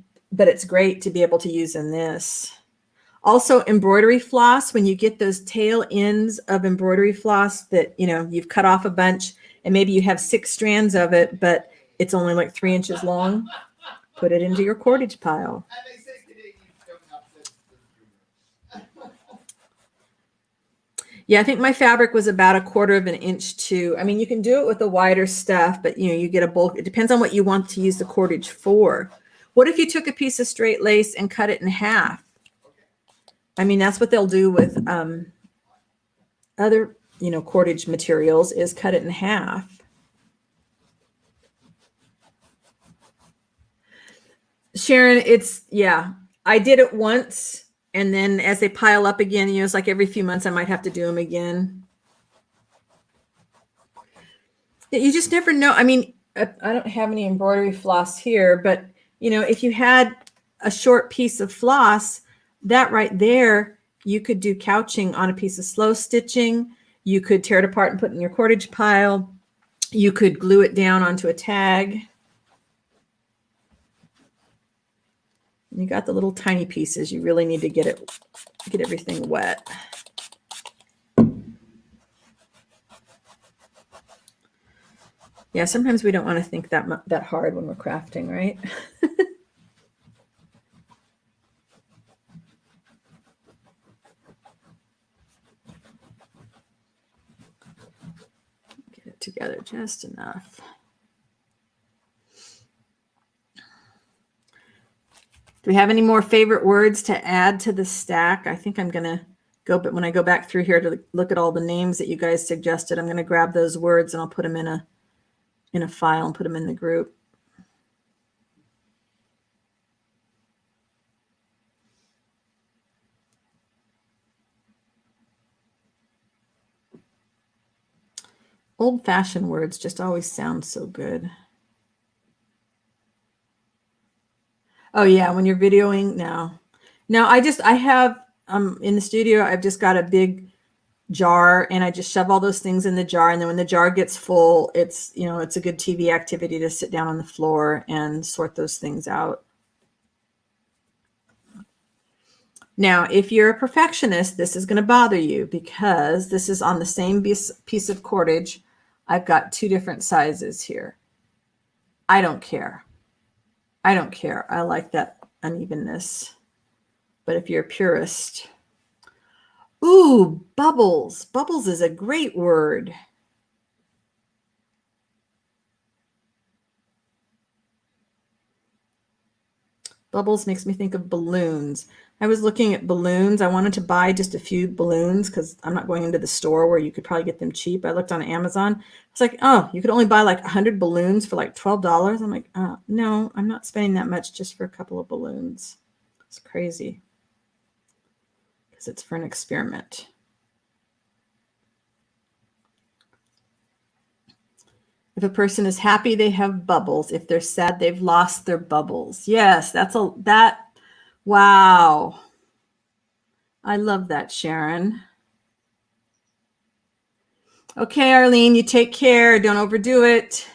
it's great to be able to use in this. Also, embroidery floss, when you get those tail ends of embroidery floss that, you know, you've cut off a bunch and maybe you have 6 strands of it, but it's only like 3 inches long, put it into your cordage pile. Yeah, I think my fabric was about 1/4 inch too. I mean, you can do it with the wider stuff, but you know, you get a bulk. It depends on what you want to use the cordage for. What if you took a piece of straight lace and cut it in half? I mean, that's what they'll do with other, you know, cordage materials, is cut it in half. Sharon, it's, yeah, I did it once, and then as they pile up again, you know, it's like every few months I might have to do them again. You just never know. I mean, I don't have any embroidery floss here, but you know, if you had a short piece of floss, that right there, you could do couching on a piece of slow stitching. You could tear it apart and put it in your cordage pile. You could glue it down onto a tag. You got the little tiny pieces. You really need to get everything wet. Yeah, sometimes we don't want to think that hard when we're crafting, right? Get it together just enough. Do we have any more favorite words to add to the stack? I think I'm going to go, but when I go back through here to look at all the names that you guys suggested, I'm going to grab those words and I'll put them in a file and put them in the group. Old-fashioned words just always sound so good. Oh yeah, when you're videoing, no. I have in the studio, I've just got a big jar, and I just shove all those things in the jar, and then when the jar gets full, it's, you know, it's a good TV activity to sit down on the floor and sort those things out. Now, if you're a perfectionist, this is going to bother you because this is on the same piece of cordage. I've got 2 different sizes here. I don't care. I don't care. I like that unevenness. But if you're a purist, ooh, bubbles. Bubbles is a great word. Bubbles makes me think of balloons. I was looking at balloons. I wanted to buy just a few balloons because I'm not going into the store where you could probably get them cheap. I looked on Amazon. It's like, oh, you could only buy like 100 balloons for like $12. I'm like, no, I'm not spending that much just for a couple of balloons. It's crazy because it's for an experiment. If a person is happy, they have bubbles. If they're sad, they've lost their bubbles. Yes, wow. I love that, Sharon. Okay, Arlene, you take care. Don't overdo it.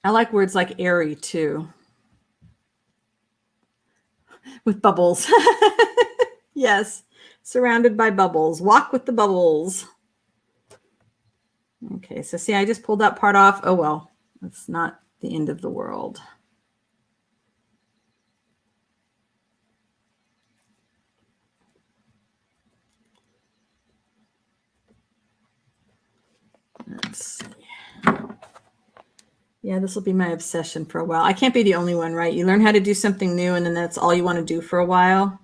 I like words like airy too. With bubbles. Yes, surrounded by bubbles. Walk with the bubbles. Okay, so see, I just pulled that part off. Oh, well, that's not the end of the world. Let's see. Yeah, this will be my obsession for a while. I can't be the only one, right? You learn how to do something new, and then that's all you want to do for a while.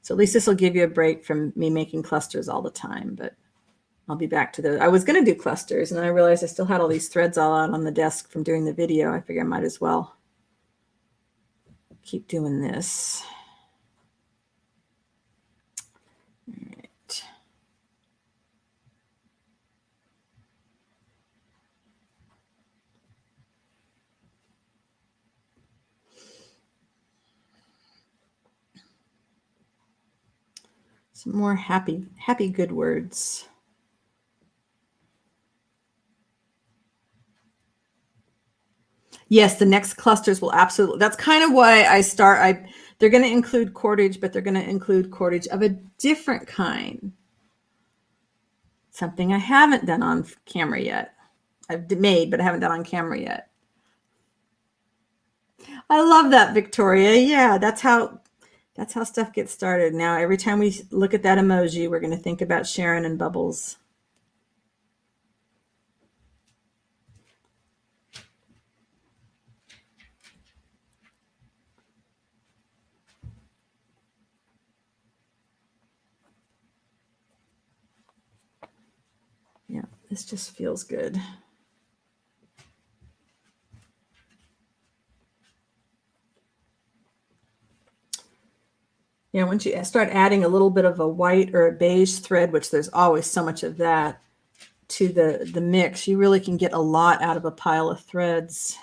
So at least this will give you a break from me making clusters all the time, but I'll be back to those. I was going to do clusters, and then I realized I still had all these threads all out on the desk from doing the video. I figure I might as well keep doing this. All right. Some more happy, good words. Yes, the next clusters will absolutely. That's kind of why I start. They're going to include cordage, but they're going to include cordage of a different kind. Something I haven't done on camera yet. I've made, but I haven't done on camera yet. I love that, Victoria. Yeah, that's how stuff gets started. Now, every time we look at that emoji, we're going to think about Sharon and Bubbles. Yeah, this just feels good. Yeah, once you start adding a little bit of a white or a beige thread, which there's always so much of that, to the mix, you really can get a lot out of a pile of threads.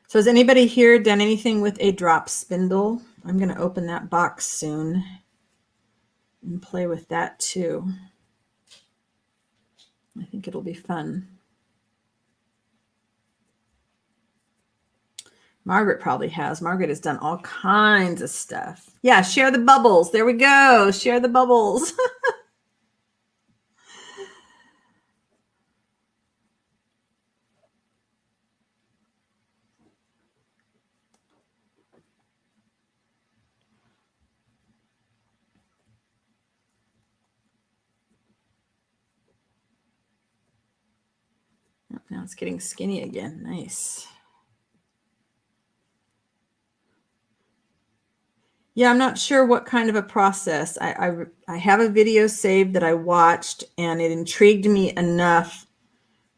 So has anybody here done anything with a drop spindle? I'm going to open that box soon and play with that too. I think it'll be fun. Margaret probably has. Margaret has done all kinds of stuff. Yeah, share the bubbles. There we go. Share the bubbles. Now it's getting skinny again. Nice. Yeah, I'm not sure what kind of a process. I have a video saved that I watched, and it intrigued me enough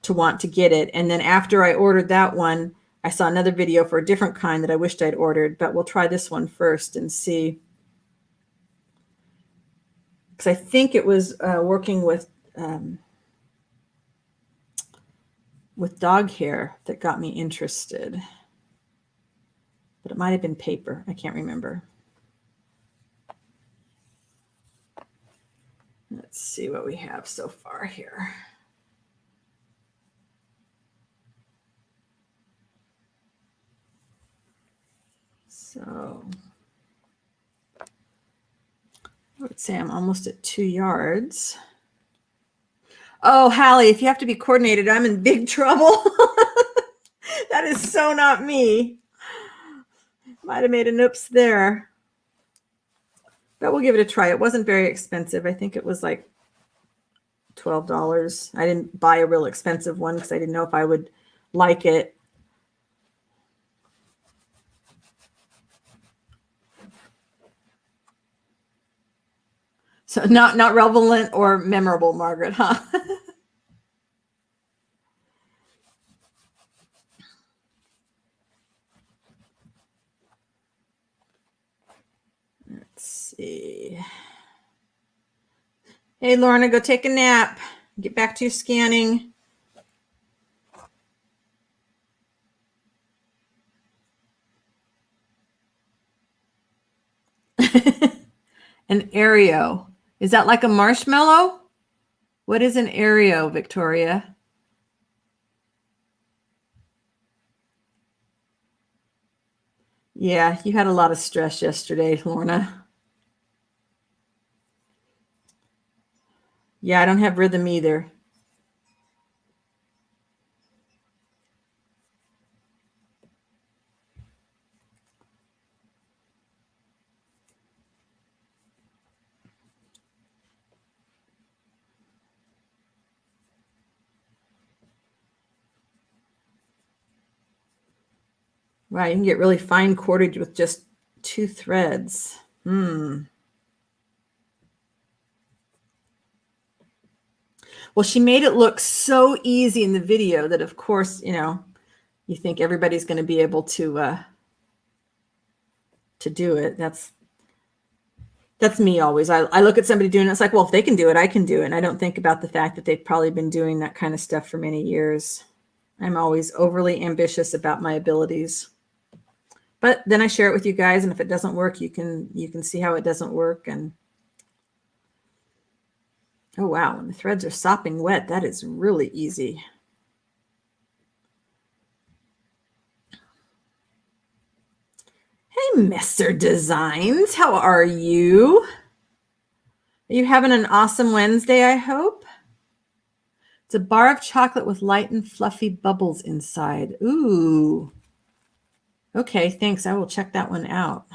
to want to get it. And then after I ordered that one, I saw another video for a different kind that I wished I'd ordered, but we'll try this one first and see. Because I think it was working with dog hair that got me interested. But it might have been paper. I can't remember. Let's Let's see what we have so far here. So I would say I'm almost at 2 yards. Oh, Hallie, if you have to be coordinated, I'm in big trouble. That is so not me. Might have made an oops there. But we'll give it a try. It wasn't very expensive. I think it was like $12. I didn't buy a real expensive one because I didn't know if I would like it. So not relevant or memorable, Margaret, huh? Let's see. Hey, Lorna, go take a nap. Get back to your scanning. An Oreo. Is that like a marshmallow? What is an Oreo, Victoria? Yeah, you had a lot of stress yesterday, Lorna. Yeah, I don't have rhythm either. Wow, you can get really fine cordage with just 2 threads. Well, she made it look so easy in the video that, of course, you think everybody's going to be able to do it. That's me always. I look at somebody doing it. It's like, well, if they can do it, I can do it. And I don't think about the fact that they've probably been doing that kind of stuff for many years. I'm always overly ambitious about my abilities. But then I share it with you guys, and if it doesn't work, you can see how it doesn't work. And oh wow, when the threads are sopping wet, that is really easy. Hey, Mr. Designs, how are you? Are you having an awesome Wednesday, I hope? It's a bar of chocolate with light and fluffy bubbles inside. Ooh. Okay, thanks. I will check that one out.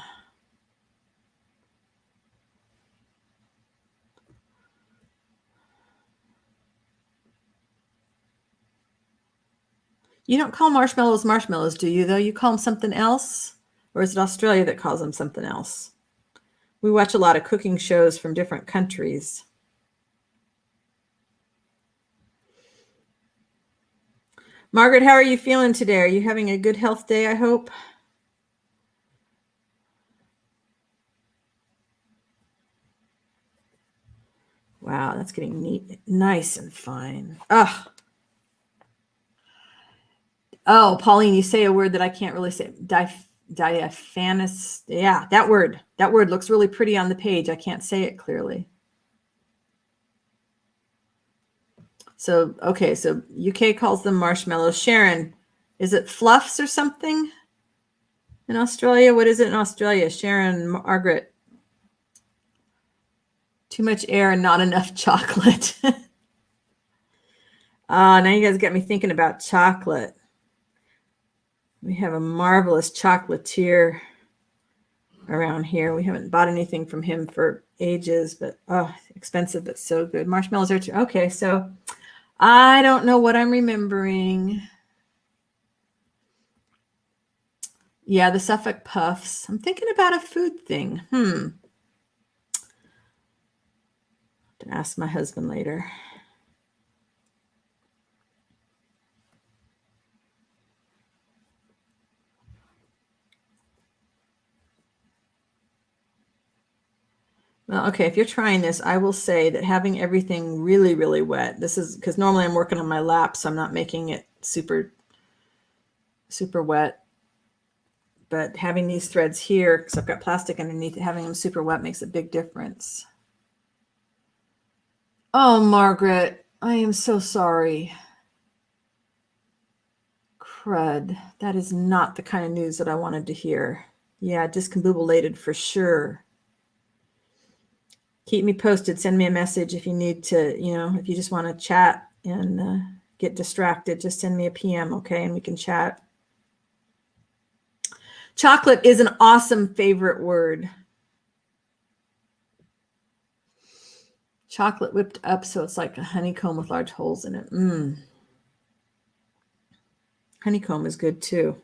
You don't call marshmallows marshmallows, do you, though? You call them something else? Or is it Australia that calls them something else? We watch a lot of cooking shows from different countries. Margaret, how are you feeling today? Are you having a good health day, I hope? Wow, that's getting neat, nice and fine. Oh, Pauline, you say a word that I can't really say. Diaphanous. Yeah, that word. That word looks really pretty on the page. I can't say it clearly. So, okay, so UK calls them marshmallows. Sharon, is it fluffs or something in Australia? What is it in Australia? Sharon, Margaret. Too much air and not enough chocolate. Now you guys get me thinking about chocolate. We have a marvelous chocolatier around here. We haven't bought anything from him for ages, but expensive, but so good. Marshmallows are too. Okay, so I don't know what I'm remembering. Yeah, the Suffolk Puffs. I'm thinking about a food thing. To ask my husband later. Well, okay, if you're trying this, I will say that having everything really, really wet, this is because normally I'm working on my lap, so I'm not making it super, super wet. But having these threads here, because I've got plastic underneath it, having them super wet makes a big difference. Oh, Margaret, I am so sorry. Crud. That is not the kind of news that I wanted to hear. Yeah, discombobulated for sure. Keep me posted. Send me a message if you need to, if you just want to chat and get distracted, just send me a PM, okay? And we can chat. Chocolate is an awesome favorite word. Chocolate whipped up so it's like a honeycomb with large holes in it. Honeycomb is good too.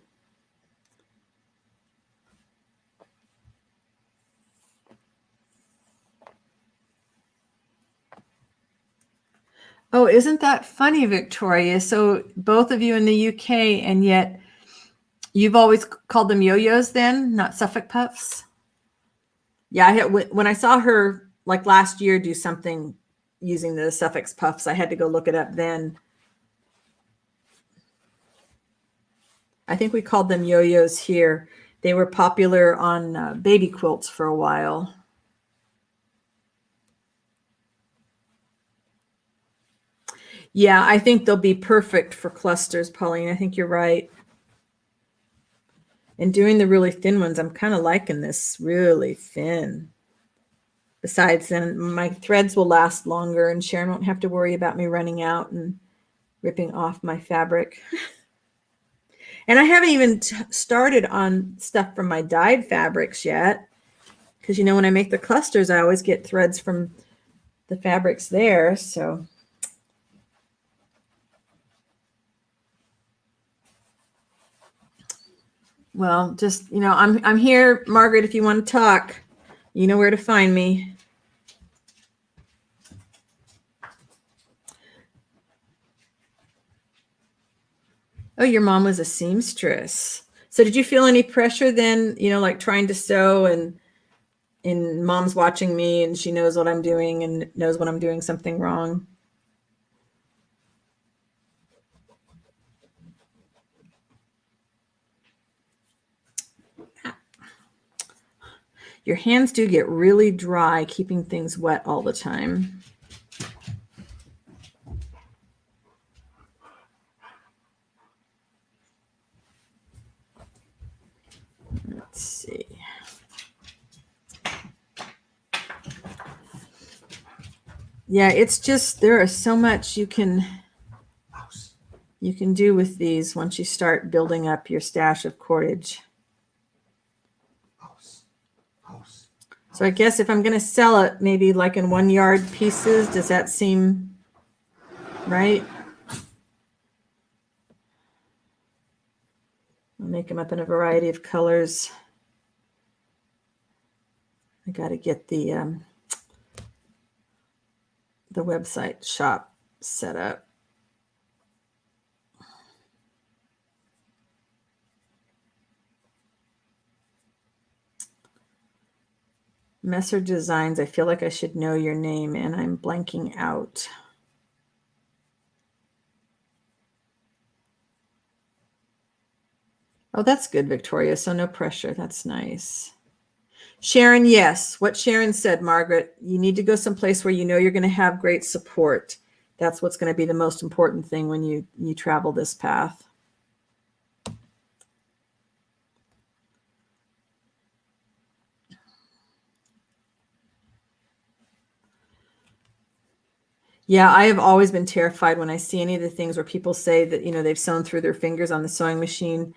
Oh, isn't that funny, Victoria? So both of you in the UK, and yet you've always called them yo-yos then, not Suffolk puffs? Yeah, when I saw her like last year do something using the Suffolk puffs, I had to go look it up then. I think we called them yo-yos here. They were popular on baby quilts for a while. Yeah, I think they'll be perfect for clusters, Pauline. I think you're right. And doing the really thin ones, I'm kind of liking this really thin. Besides, then my threads will last longer and Sharon won't have to worry about me running out and ripping off my fabric. And I haven't even started on stuff from my dyed fabrics yet. Because, when I make the clusters, I always get threads from the fabrics there. So, well, just, I'm here, Margaret, if you want to talk. You know where to find me. Oh, your mom was a seamstress. So did you feel any pressure then, like trying to sew and mom's watching me and she knows what I'm doing and knows when I'm doing something wrong? Your hands do get really dry keeping things wet all the time. Let's see. Yeah, it's just, there is so much you can do with these once you start building up your stash of cordage. So I guess if I'm going to sell it, maybe like in 1 yard pieces, does that seem right? I'll make them up in a variety of colors. I got to get the website shop set up. Messer Designs, I feel like I should know your name and I'm blanking out. Oh, that's good, Victoria. So no pressure. That's nice. Sharon, yes. What Sharon said, Margaret, you need to go someplace where you know you're going to have great support. That's what's going to be the most important thing when you travel this path. Yeah, I have always been terrified when I see any of the things where people say that, they've sewn through their fingers on the sewing machine.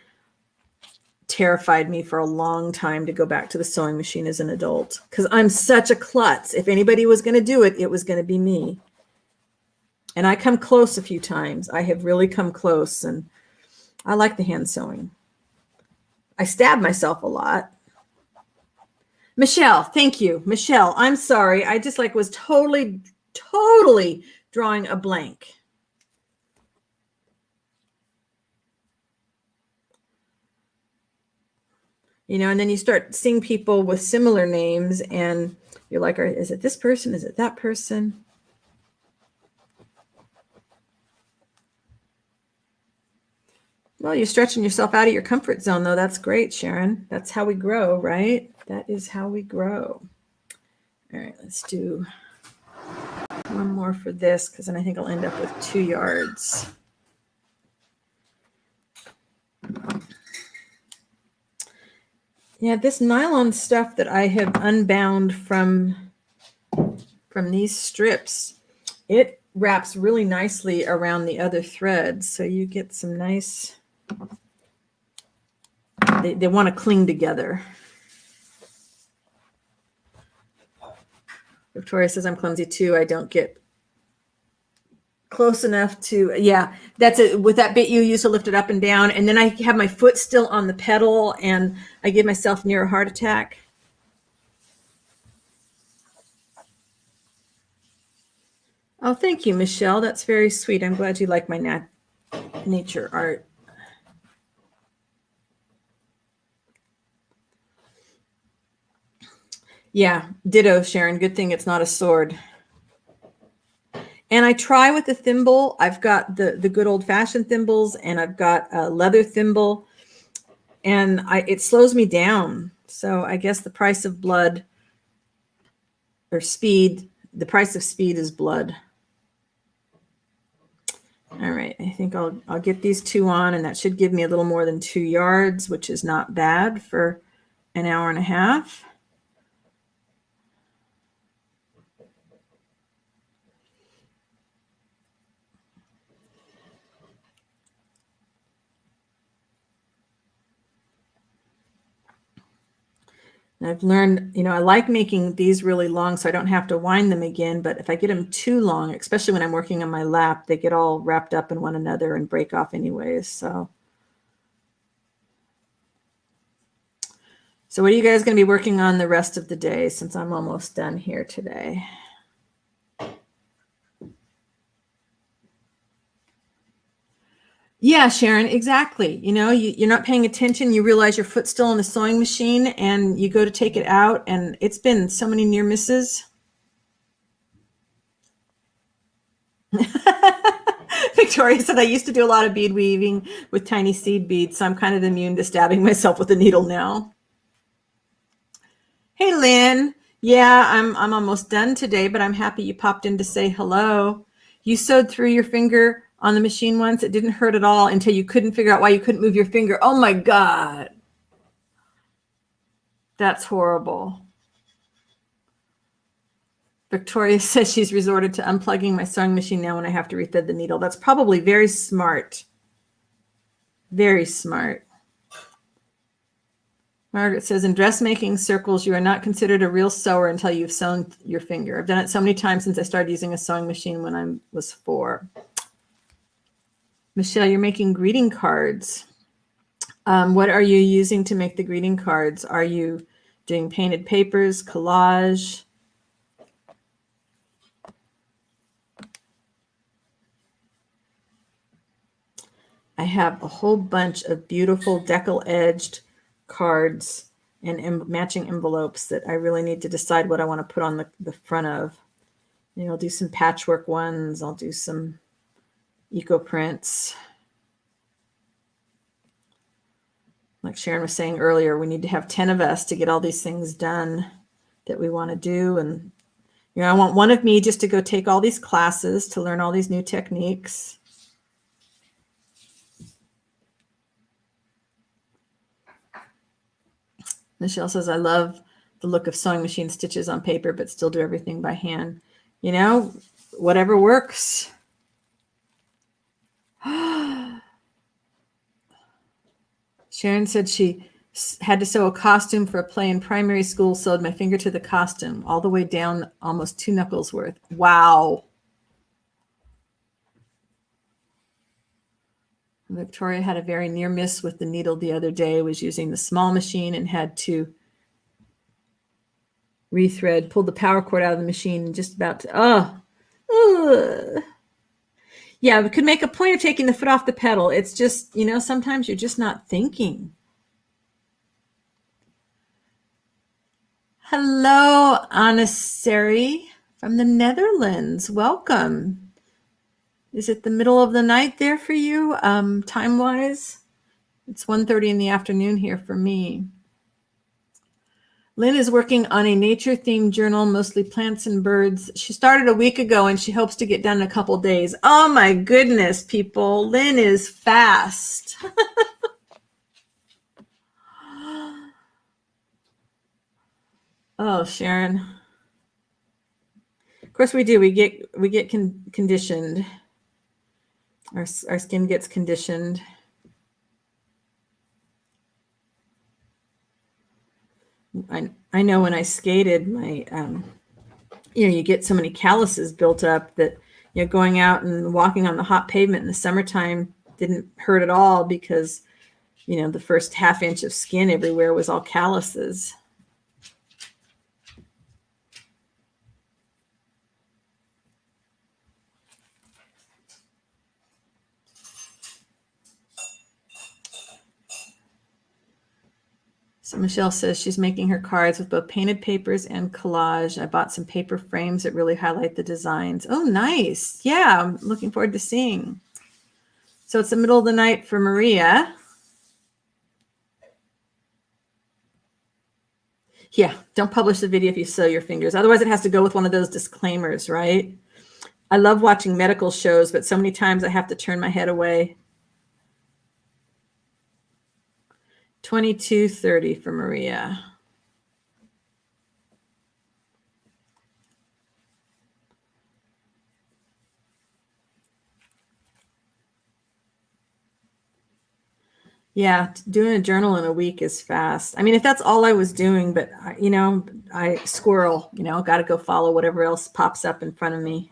Terrified me for a long time to go back to the sewing machine as an adult because I'm such a klutz. If anybody was going to do it, it was going to be me. And I come close a few times. I have really come close, and I like the hand sewing. I stab myself a lot. Michelle, thank you. Michelle, I'm sorry. I just was totally drawing a blank. And then you start seeing people with similar names and you're like, is it this person? Is it that person? Well, you're stretching yourself out of your comfort zone, though. That's great, Sharon. That's how we grow, right? That is how we grow. All right, let's do One more for this, because then I think I'll end up with 2 yards. Yeah, this nylon stuff that I have unbound from these strips, it wraps really nicely around the other threads. So you get some nice, they want to cling together. Victoria says I'm clumsy too. I don't get close enough to, yeah, that's it. With that bit you use to lift it up and down. And then I have my foot still on the pedal and I give myself near a heart attack. Oh, thank you, Michelle. That's very sweet. I'm glad you like my nature art. Yeah, ditto, Sharon. Good thing it's not a sword. And I try with the thimble. I've got the good old-fashioned thimbles, and I've got a leather thimble, and it slows me down. So I guess the price of blood or speed, the price of speed is blood. All right, I think I'll get these 2 on, and that should give me a little more than 2 yards, which is not bad for an hour and a half. And I've learned, I like making these really long so I don't have to wind them again. But if I get them too long, especially when I'm working on my lap, they get all wrapped up in one another and break off anyways. So what are you guys going to be working on the rest of the day, since I'm almost done here today? Yeah, Sharon, exactly. You're not paying attention. You realize your foot's still on the sewing machine and you go to take it out, and it's been so many near misses. Victoria said, I used to do a lot of bead weaving with tiny seed beads, so I'm kind of immune to stabbing myself with a needle now. Hey, Lynn. Yeah, I'm almost done today, but I'm happy you popped in to say hello. You sewed through your finger on the machine once. It didn't hurt at all until you couldn't figure out why you couldn't move your finger. Oh my God. That's horrible. Victoria says she's resorted to unplugging my sewing machine now when I have to rethread the needle. That's probably very smart. Very smart. Margaret says, in dressmaking circles, you are not considered a real sewer until you've sewn your finger. I've done it so many times since I started using a sewing machine when I was 4. Michelle, you're making greeting cards. What are you using to make the greeting cards? Are you doing painted papers, collage? I have a whole bunch of beautiful decal-edged cards and matching envelopes that I really need to decide what I want to put on the front of. I'll do some patchwork ones. I'll do some eco prints. Like Sharon was saying earlier, we need to have 10 of us to get all these things done that we want to do. And, I want one of me just to go take all these classes to learn all these new techniques. Michelle says, I love the look of sewing machine stitches on paper, but still do everything by hand. Whatever works. Sharon said she had to sew a costume for a play in primary school, sewed my finger to the costume, all the way down almost 2 knuckles worth. Wow. Victoria had a very near miss with the needle the other day, was using the small machine and had to rethread, pulled the power cord out of the machine and just about to, Yeah, we could make a point of taking the foot off the pedal. It's just, sometimes you're just not thinking. Hello, Anasari from the Netherlands. Welcome. Is it the middle of the night there for you, time-wise? It's 1:30 in the afternoon here for me. Lynn is working on a nature-themed journal, mostly plants and birds. She started a week ago, and she hopes to get done in a couple days. Oh, my goodness, people. Lynn is fast. Oh, Sharon. Of course we do. We get conditioned. Our skin gets conditioned. I know when I skated, my you get so many calluses built up that going out and walking on the hot pavement in the summertime didn't hurt at all because the first half inch of skin everywhere was all calluses. So Michelle says she's making her cards with both painted papers and collage. I bought some paper frames that really highlight the designs. Oh, nice. Yeah, I'm looking forward to seeing. So it's the middle of the night for Maria. Yeah, don't publish the video if you sew your fingers. Otherwise, it has to go with one of those disclaimers, right? I love watching medical shows, but so many times I have to turn my head away. 22:30 for Maria. Yeah, doing a journal in a week is fast. I mean, if that's all I was doing, but I squirrel, got to go follow whatever else pops up in front of me.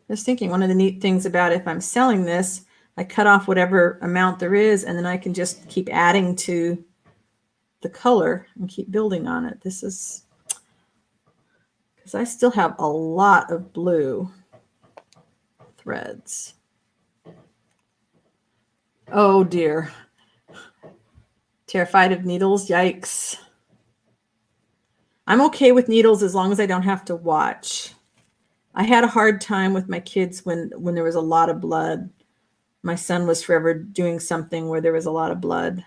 I was thinking one of the neat things about if I'm selling this, I cut off whatever amount there is, and then I can just keep adding to the color and keep building on it. This is because I still have a lot of blue threads. Oh dear. Terrified of needles? Yikes. I'm okay with needles as long as I don't have to watch. I had a hard time with my kids when there was a lot of blood. My son was forever doing something where there was a lot of blood.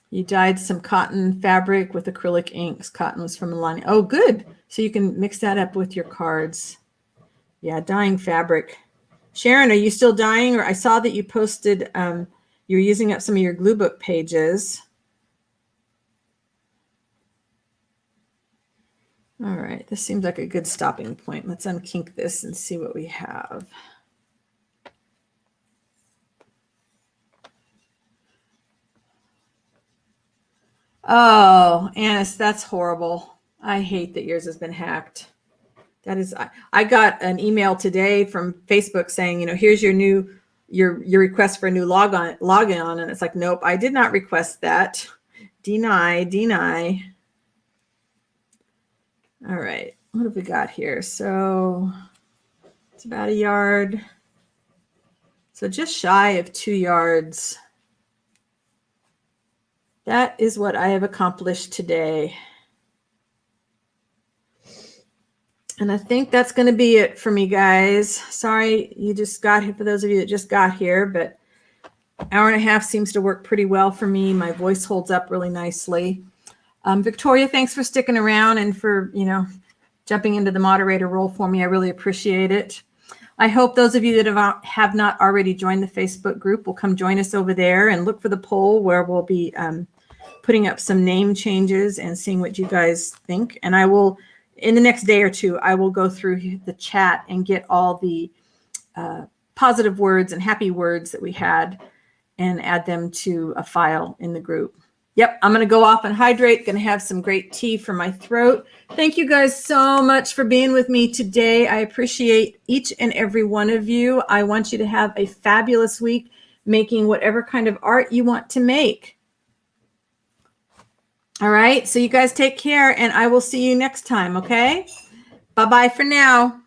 You dyed some cotton fabric with acrylic inks. Cotton was from Milani. Oh, good. So you can mix that up with your cards. Yeah, dyeing fabric. Sharon, are you still dyeing? Or I saw that you posted, you're using up some of your glue book pages. All right, this seems like a good stopping point. Let's unkink this and see what we have. Oh, Annis, that's horrible. I hate that yours has been hacked. That is, I got an email today from Facebook saying, here's your request for a new login, and it's like, nope, I did not request that. Deny. All right, what have we got here? So it's about a yard. So just shy of 2 yards. That is what I have accomplished today. And I think that's going to be it for me, guys. Sorry you just got here, for those of you that just got here, but hour and a half seems to work pretty well for me. My voice holds up really nicely. Victoria, thanks for sticking around and for, jumping into the moderator role for me. I really appreciate it. I hope those of you that have not already joined the Facebook group will come join us over there and look for the poll where we'll be putting up some name changes and seeing what you guys think. And I will, in the next day or two, I will go through the chat and get all the positive words and happy words that we had and add them to a file in the group. Yep, I'm going to go off and hydrate. Going to have some great tea for my throat. Thank you guys so much for being with me today. I appreciate each and every one of you. I want you to have a fabulous week making whatever kind of art you want to make. All right, so you guys take care, and I will see you next time, okay? Bye-bye for now.